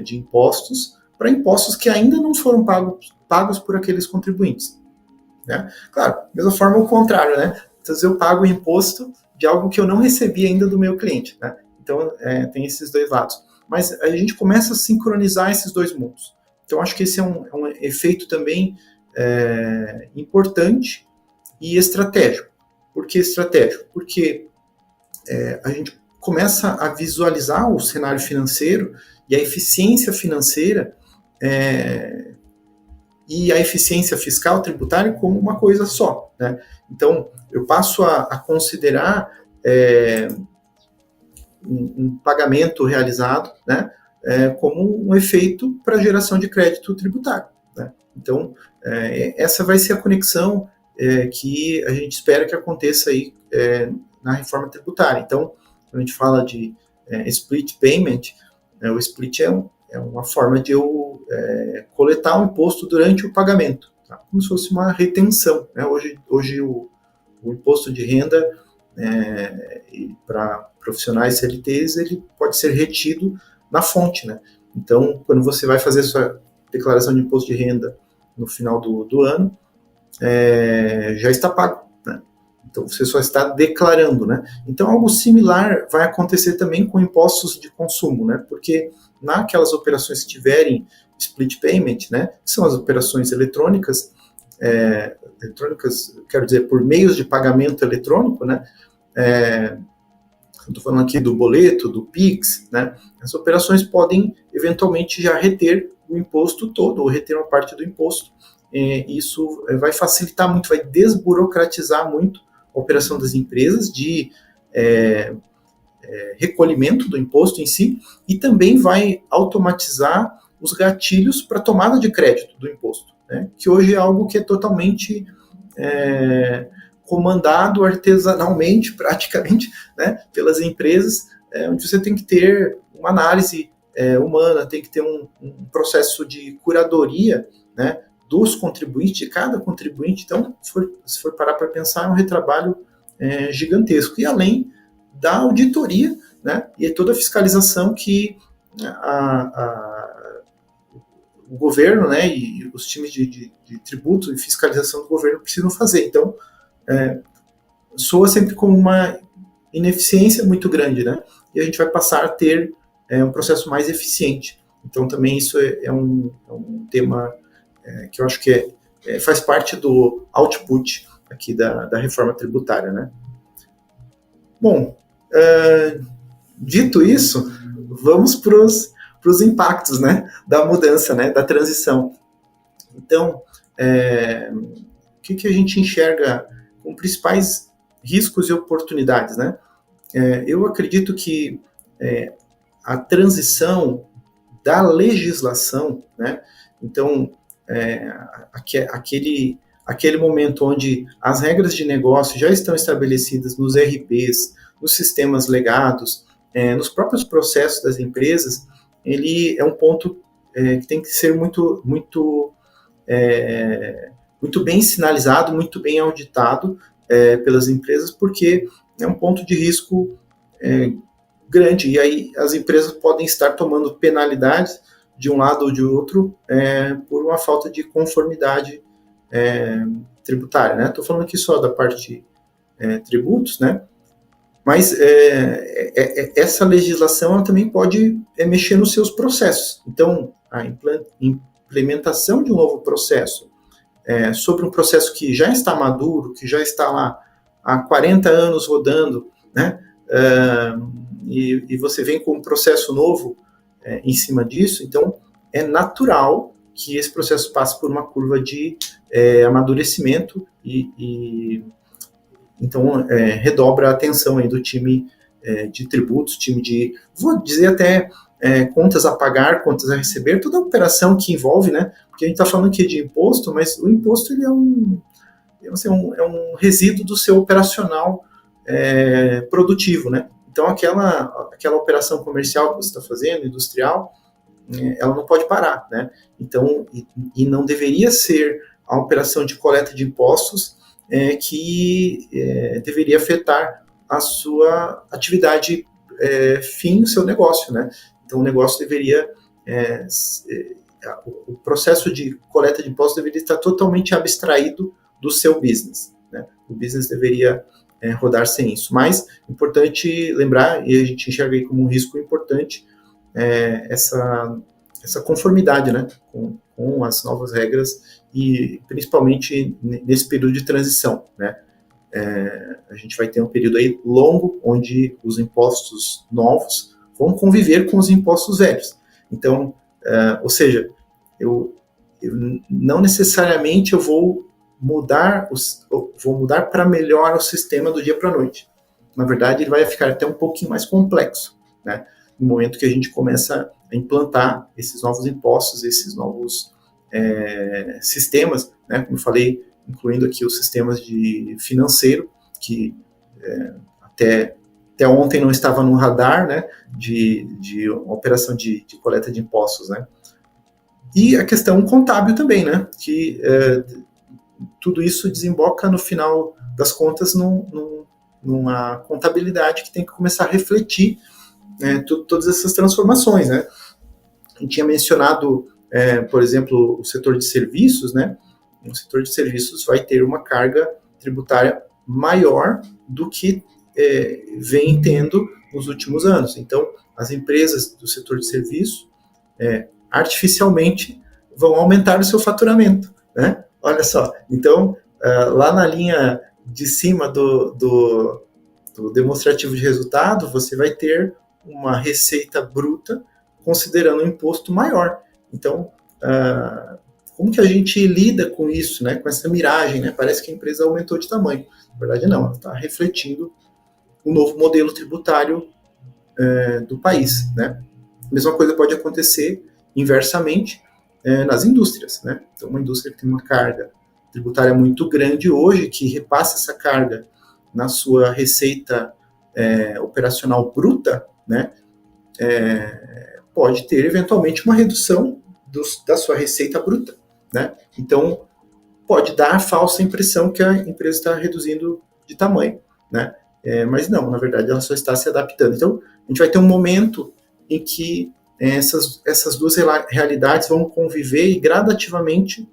F: de impostos para impostos que ainda não foram pagos por aqueles contribuintes, né? Claro, da mesma forma o contrário, né? Então, eu pago o imposto de algo que eu não recebi ainda do meu cliente, né? Então, tem esses dois lados. Mas a gente começa a sincronizar esses dois mundos. Então, acho que esse é um efeito também importante e estratégico. Por que estratégico? Porque a gente começa a visualizar o cenário financeiro e a eficiência financeira e a eficiência fiscal tributária como uma coisa só, né? Então, eu passo a considerar um pagamento realizado, né, como um efeito para geração de crédito tributário, né? Então, essa vai ser a conexão que a gente espera que aconteça aí na reforma tributária. Então, quando a gente fala de split payment, o split é uma forma de eu coletar um imposto durante o pagamento, tá? Como se fosse uma retenção, né? Hoje o imposto de renda para profissionais CLTs, ele pode ser retido na fonte, né? Então, quando você vai fazer sua declaração de imposto de renda no final do ano, já está pago, né? Então, você só está declarando, né? Então, algo similar vai acontecer também com impostos de consumo, né? Porque naquelas operações que tiverem split payment, né, que são as operações eletrônicas, quero dizer, por meios de pagamento eletrônico, né? Estou falando aqui do boleto, do Pix, né? As operações podem eventualmente já reter o imposto todo, ou reter uma parte do imposto. Isso vai facilitar muito, vai desburocratizar muito a operação das empresas de recolhimento do imposto em si, e também vai automatizar os gatilhos para tomada de crédito do imposto, né? Que hoje é algo que é totalmente comandado artesanalmente, praticamente, né, pelas empresas, onde você tem que ter uma análise humana, tem que ter um processo de curadoria, né, dos contribuintes, de cada contribuinte. Então, se for parar para pensar, é um retrabalho gigantesco. E além da auditoria, né, e toda a fiscalização que o governo, né, e os times de tributo e fiscalização do governo precisam fazer. Então, soa sempre como uma ineficiência muito grande, né? E a gente vai passar a ter um processo mais eficiente. Então, também isso é um tema que eu acho que faz parte do output aqui da reforma tributária, né? Bom, dito isso, vamos para os impactos, né, da mudança, né, da transição. Então, o que a gente enxerga como principais riscos e oportunidades, né? Eu acredito que a transição da legislação, né? Então, aquele momento onde as regras de negócio já estão estabelecidas nos RPs, nos sistemas legados, nos próprios processos das empresas, ele é um ponto que tem que ser muito bem sinalizado, muito bem auditado pelas empresas, porque é um ponto de risco grande, e aí as empresas podem estar tomando penalidades de um lado ou de outro por uma falta de conformidade tributária, né? Estou falando aqui só da parte tributos, né? Mas essa legislação ela também pode mexer nos seus processos. Então, a implementação de um novo processo sobre um processo que já está maduro, que já está lá há 40 anos rodando, né? E você vem com um processo novo em cima disso, então é natural que esse processo passe por uma curva de amadurecimento e então redobra a atenção aí do time de tributos, time de, vou dizer até contas a pagar, contas a receber, toda a operação que envolve, né? Porque a gente está falando aqui de imposto, mas o imposto ele é um resíduo do seu operacional produtivo, né? Então aquela operação comercial que você está fazendo, industrial, ela não pode parar, né? Então, e não deveria ser a operação de coleta de impostos que deveria afetar a sua atividade fim, o seu negócio, né? Então, o negócio deveria, o processo de coleta de impostos deveria estar totalmente abstraído do seu business, né? O business deveria rodar sem isso. Mas, importante lembrar, e a gente enxerga aí como um risco importante, essa conformidade, né, com as novas regras e principalmente nesse período de transição, né? A gente vai ter um período aí longo onde os impostos novos vão conviver com os impostos velhos. Então, ou seja, eu não necessariamente eu vou mudar para melhor o sistema do dia para a noite. na verdade, ele vai ficar até um pouquinho mais complexo, né? No momento que a gente começa a implantar esses novos impostos, esses novos sistemas, né? Como eu falei, incluindo aqui os sistemas de financeiro, que até ontem não estava no radar, né? De operação de coleta de impostos, né? E a questão contábil também, né? Que tudo isso desemboca no final das contas numa contabilidade que tem que começar a refletir todas essas transformações, né? A gente tinha mencionado, por exemplo, o setor de serviços, né? O setor de serviços vai ter uma carga tributária maior do que vem tendo nos últimos anos. Então, as empresas do setor de serviço artificialmente vão aumentar o seu faturamento, né? Olha só, então, lá na linha de cima do demonstrativo de resultado, você vai ter uma receita bruta considerando um imposto maior. Então, como que a gente lida com isso, né? Com essa miragem, né? Parece que a empresa aumentou de tamanho. Na verdade, não, ela está refletindo o novo modelo tributário do país, né? A mesma coisa pode acontecer inversamente nas indústrias, né? Então, uma indústria que tem uma carga tributária muito grande hoje, que repassa essa carga na sua receita operacional bruta, né? Pode ter, eventualmente, uma redução da sua receita bruta, né? Então, pode dar a falsa impressão que a empresa está reduzindo de tamanho, né? Mas não, na verdade, ela só está se adaptando. Então, a gente vai ter um momento em que essas duas realidades vão conviver e gradativamente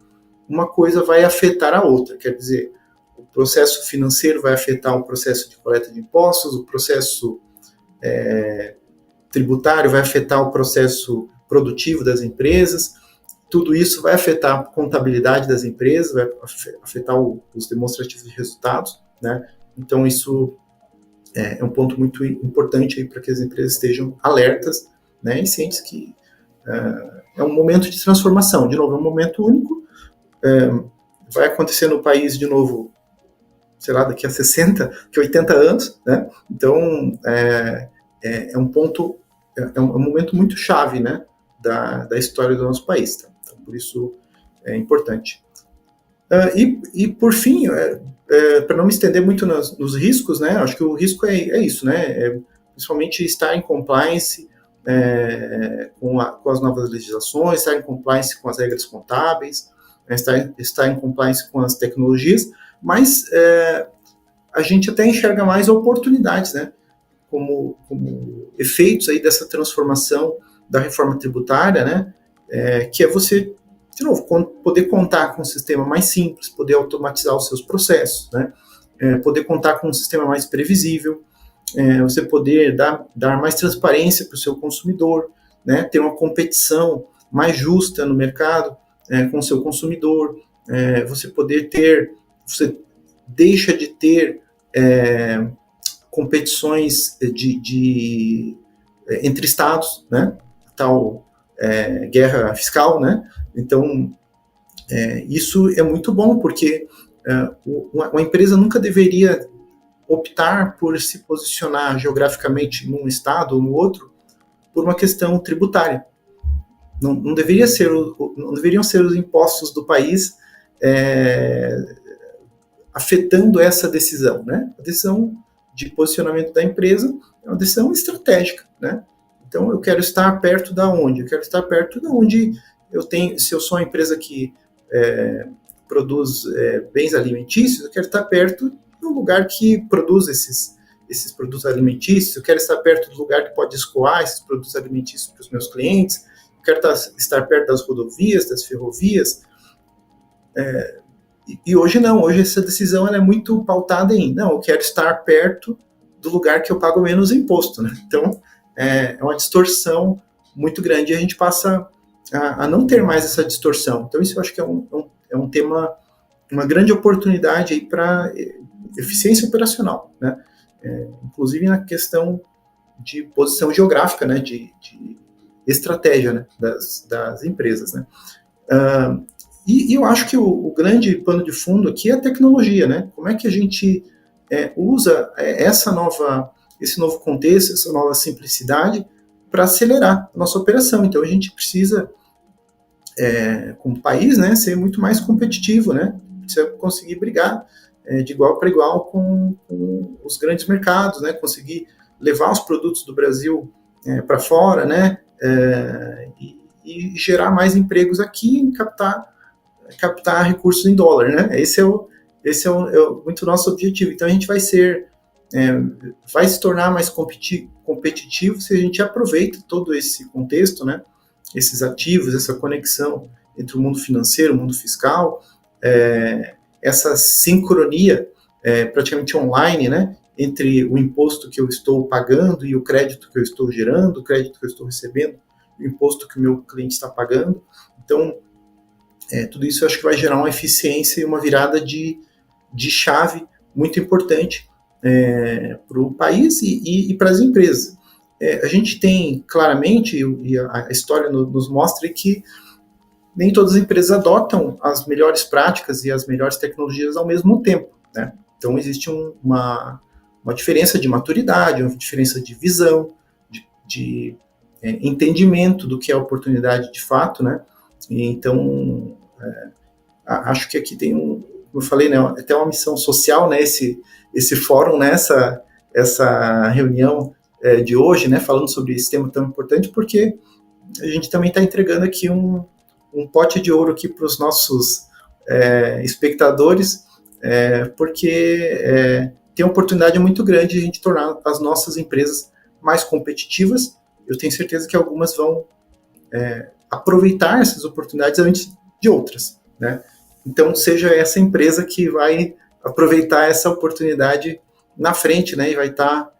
F: uma coisa vai afetar a outra. Quer dizer, o processo financeiro vai afetar o processo de coleta de impostos, o processo tributário vai afetar o processo produtivo das empresas, tudo isso vai afetar a contabilidade das empresas, vai afetar os demonstrativos de resultados, né? Então, isso é um ponto muito importante para que as empresas estejam alertas, né, e cientes que é um momento de transformação. De novo, é um momento único, vai acontecer no país de novo, sei lá, daqui a 60, 80 anos, né? Então, é um ponto, é um momento muito chave, né, da história do nosso país. Tá? Então, por isso é importante. E por fim, para não me estender muito nos riscos, né, acho que o risco é isso, né, principalmente estar em compliance com as novas legislações, estar em compliance com as regras contábeis, estar em compliance com as tecnologias, mas a gente até enxerga mais oportunidades, né, como efeitos aí dessa transformação da reforma tributária, né, que é você, de novo, poder contar com um sistema mais simples, poder automatizar os seus processos, né, poder contar com um sistema mais previsível, você poder dar mais transparência para o seu consumidor, né, ter uma competição mais justa no mercado com o seu consumidor, você deixa de ter competições entre estados, né, tal guerra fiscal, né, então isso é muito bom, porque uma empresa nunca deveria optar por se posicionar geograficamente num estado ou no outro por uma questão tributária. Não deveriam ser os impostos do país afetando essa decisão, né? A decisão de posicionamento da empresa é uma decisão estratégica, né? Então, eu quero estar perto da onde? Eu quero estar perto da onde eu tenho, se eu sou uma empresa que produz bens alimentícios, eu quero estar perto do lugar que produz esses produtos alimentícios, eu quero estar perto do lugar que pode escoar esses produtos alimentícios para os meus clientes, eu quero estar perto das rodovias, das ferrovias, e hoje não, hoje essa decisão ela é muito pautada em, não, eu quero estar perto do lugar que eu pago menos imposto, né? Então, é uma distorção muito grande e a gente passa a não ter mais essa distorção. Então, isso eu acho que é um tema, uma grande oportunidade aí para eficiência operacional, né? Inclusive na questão de posição geográfica, né? De estratégia, né? das empresas, né? E eu acho que o grande pano de fundo aqui é a tecnologia, né? Como é que a gente usa esse novo contexto, essa nova simplicidade para acelerar a nossa operação. Então, a gente precisa, como país, né, ser muito mais competitivo, né? Precisa conseguir brigar de igual para igual com os grandes mercados, né? Conseguir levar os produtos do Brasil para fora, né? E gerar mais empregos aqui e captar recursos em dólar, né? Esse é muito nosso objetivo. Então, a gente vai se tornar mais competitivo se a gente aproveita todo esse contexto, né? Esses ativos, essa conexão entre o mundo financeiro, o mundo fiscal, essa sincronia praticamente online, né? Entre o imposto que eu estou pagando e o crédito que eu estou gerando, o crédito que eu estou recebendo, o imposto que o meu cliente está pagando. Então, tudo isso eu acho que vai gerar uma eficiência e uma virada de chave muito importante para o país e para as empresas. A gente tem claramente, e a história nos mostra que nem todas as empresas adotam as melhores práticas e as melhores tecnologias ao mesmo tempo, né? Então, existe uma diferença de maturidade, uma diferença de visão, de entendimento do que é oportunidade de fato, né? E então, acho que aqui tem como eu falei, né, até uma missão social, né, esse fórum, né, essa reunião de hoje, né, falando sobre esse tema tão importante, porque a gente também está entregando aqui um pote de ouro aqui para os nossos espectadores, porque tem uma oportunidade muito grande de a gente tornar as nossas empresas mais competitivas. Eu tenho certeza que algumas vão aproveitar essas oportunidades antes de outras, né? Então, seja essa empresa que vai aproveitar essa oportunidade na frente, né? E vai estar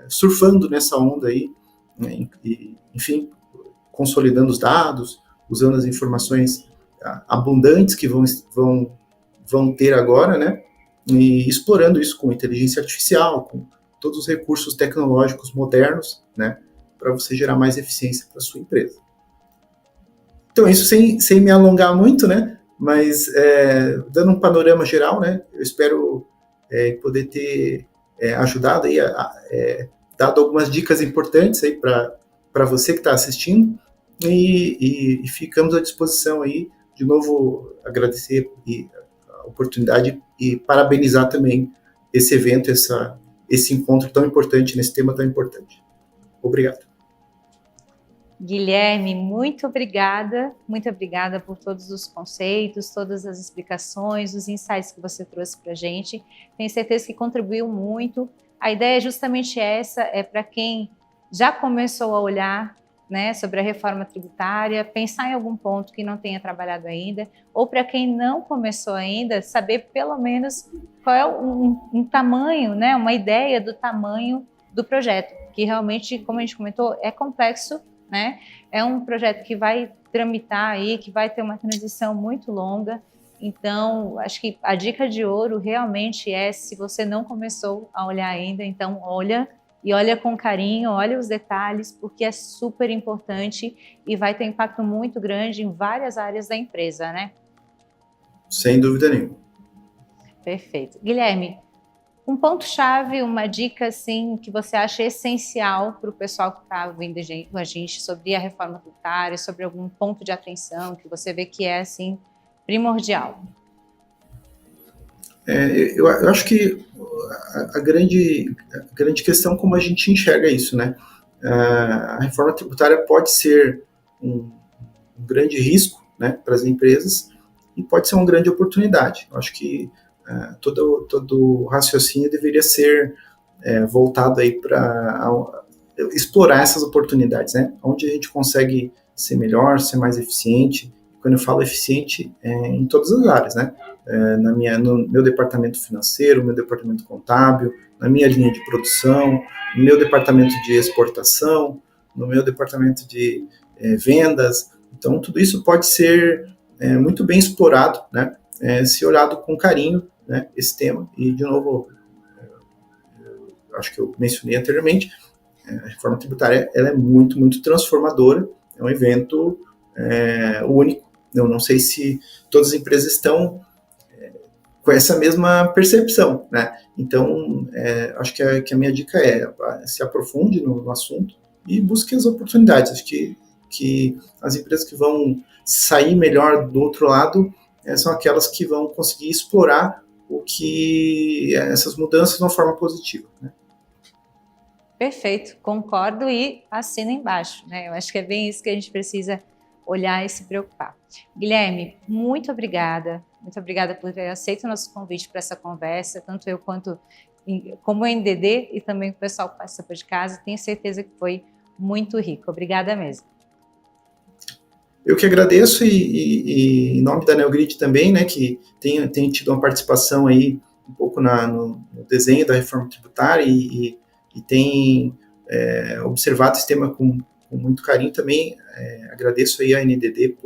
F: surfando nessa onda aí, né? E, enfim, consolidando os dados, usando as informações abundantes que vão ter agora, né? E explorando isso com inteligência artificial, com todos os recursos tecnológicos modernos, né? Para você gerar mais eficiência para a sua empresa. Então, isso sem me alongar muito, né? Mas, dando um panorama geral, né? Eu espero poder ter ajudado aí, dado algumas dicas importantes aí para você que está assistindo, e ficamos à disposição aí, de novo, agradecer a oportunidade e parabenizar também esse evento, esse encontro tão importante, nesse tema tão importante. Obrigado.
B: Guilherme, muito obrigada por todos os conceitos, todas as explicações, os insights que você trouxe para a gente. Tenho certeza que contribuiu muito. A ideia é justamente essa, para quem já começou a olhar, né, sobre a reforma tributária, pensar em algum ponto que não tenha trabalhado ainda, ou para quem não começou ainda, saber pelo menos qual é um tamanho, né, uma ideia do tamanho do projeto, que realmente, como a gente comentou, é complexo, né? É um projeto que vai tramitar aí, que vai ter uma transição muito longa. Então, acho que a dica de ouro realmente se você não começou a olhar ainda, então olha com carinho, olha os detalhes, porque é super importante e vai ter impacto muito grande em várias áreas da empresa, né?
F: Sem dúvida nenhuma.
B: Perfeito. Guilherme, um ponto-chave, uma dica assim, que você acha essencial para o pessoal que está ouvindo a gente sobre a reforma tributária, sobre algum ponto de atenção que você vê que é assim, primordial?
F: Eu acho que a grande questão é como a gente enxerga isso, né? A reforma tributária pode ser um grande risco, né, para as empresas, e pode ser uma grande oportunidade. Eu acho que todo o raciocínio deveria ser voltado aí para explorar essas oportunidades, né? Onde a gente consegue ser melhor, ser mais eficiente. Quando eu falo eficiente, em todas as áreas, né? No meu departamento financeiro, no meu departamento contábil, na minha linha de produção, no meu departamento de exportação, no meu departamento de vendas. Então, tudo isso pode ser muito bem explorado, né? Se olhado com carinho, né, esse tema. E, de novo, acho que eu mencionei anteriormente, a reforma tributária ela é muito, muito transformadora, é um evento único. Eu não sei se todas as empresas estão com essa mesma percepção, né? Então, acho que a minha dica se aprofunde no assunto e busque as oportunidades. Acho que as empresas que vão sair melhor do outro lado são aquelas que vão conseguir explorar essas mudanças de uma forma positiva, né?
B: Perfeito, concordo e assino embaixo, né? Eu acho que é bem isso que a gente precisa olhar e se preocupar. Guilherme, muito obrigada por ter aceito o nosso convite para essa conversa, tanto eu quanto como o NDD e também o pessoal que participa de casa. Tenho certeza que foi muito rico. Obrigada mesmo.
F: Eu que agradeço e em nome da Neogrid também, né, que tem tido uma participação aí um pouco no desenho da reforma tributária e tem observado esse tema com muito carinho também. Agradeço aí a NDD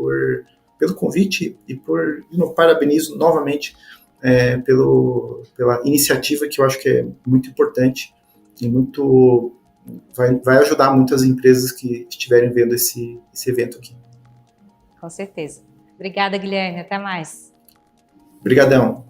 F: pelo convite e parabenizo novamente pela iniciativa, que eu acho que é muito importante e vai ajudar muitas empresas que estiverem vendo esse evento aqui.
B: Com certeza. Obrigada, Guilherme. Até mais.
F: Obrigadão.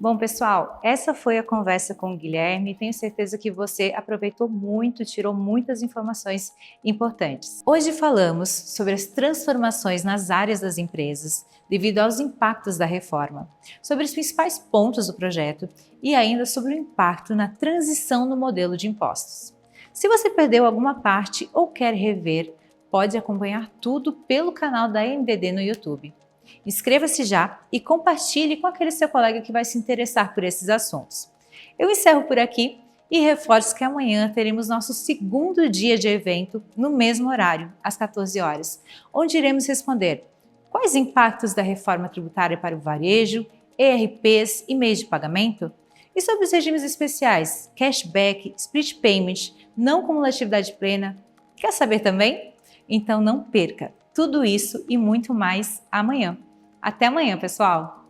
B: Bom, pessoal, essa foi a conversa com o Guilherme. Tenho certeza que você aproveitou muito, tirou muitas informações importantes. Hoje falamos sobre as transformações nas áreas das empresas devido aos impactos da reforma, sobre os principais pontos do projeto e ainda sobre o impacto na transição no modelo de impostos. Se você perdeu alguma parte ou quer rever, pode acompanhar tudo pelo canal da NDD no YouTube. Inscreva-se já e compartilhe com aquele seu colega que vai se interessar por esses assuntos. Eu encerro por aqui e reforço que amanhã teremos nosso segundo dia de evento no mesmo horário, às 14 horas, onde iremos responder quais impactos da reforma tributária para o varejo, ERPs e meios de pagamento, e sobre os regimes especiais, cashback, split payment, não cumulatividade plena. Quer saber também? Então não perca! Tudo isso e muito mais amanhã. Até amanhã, pessoal!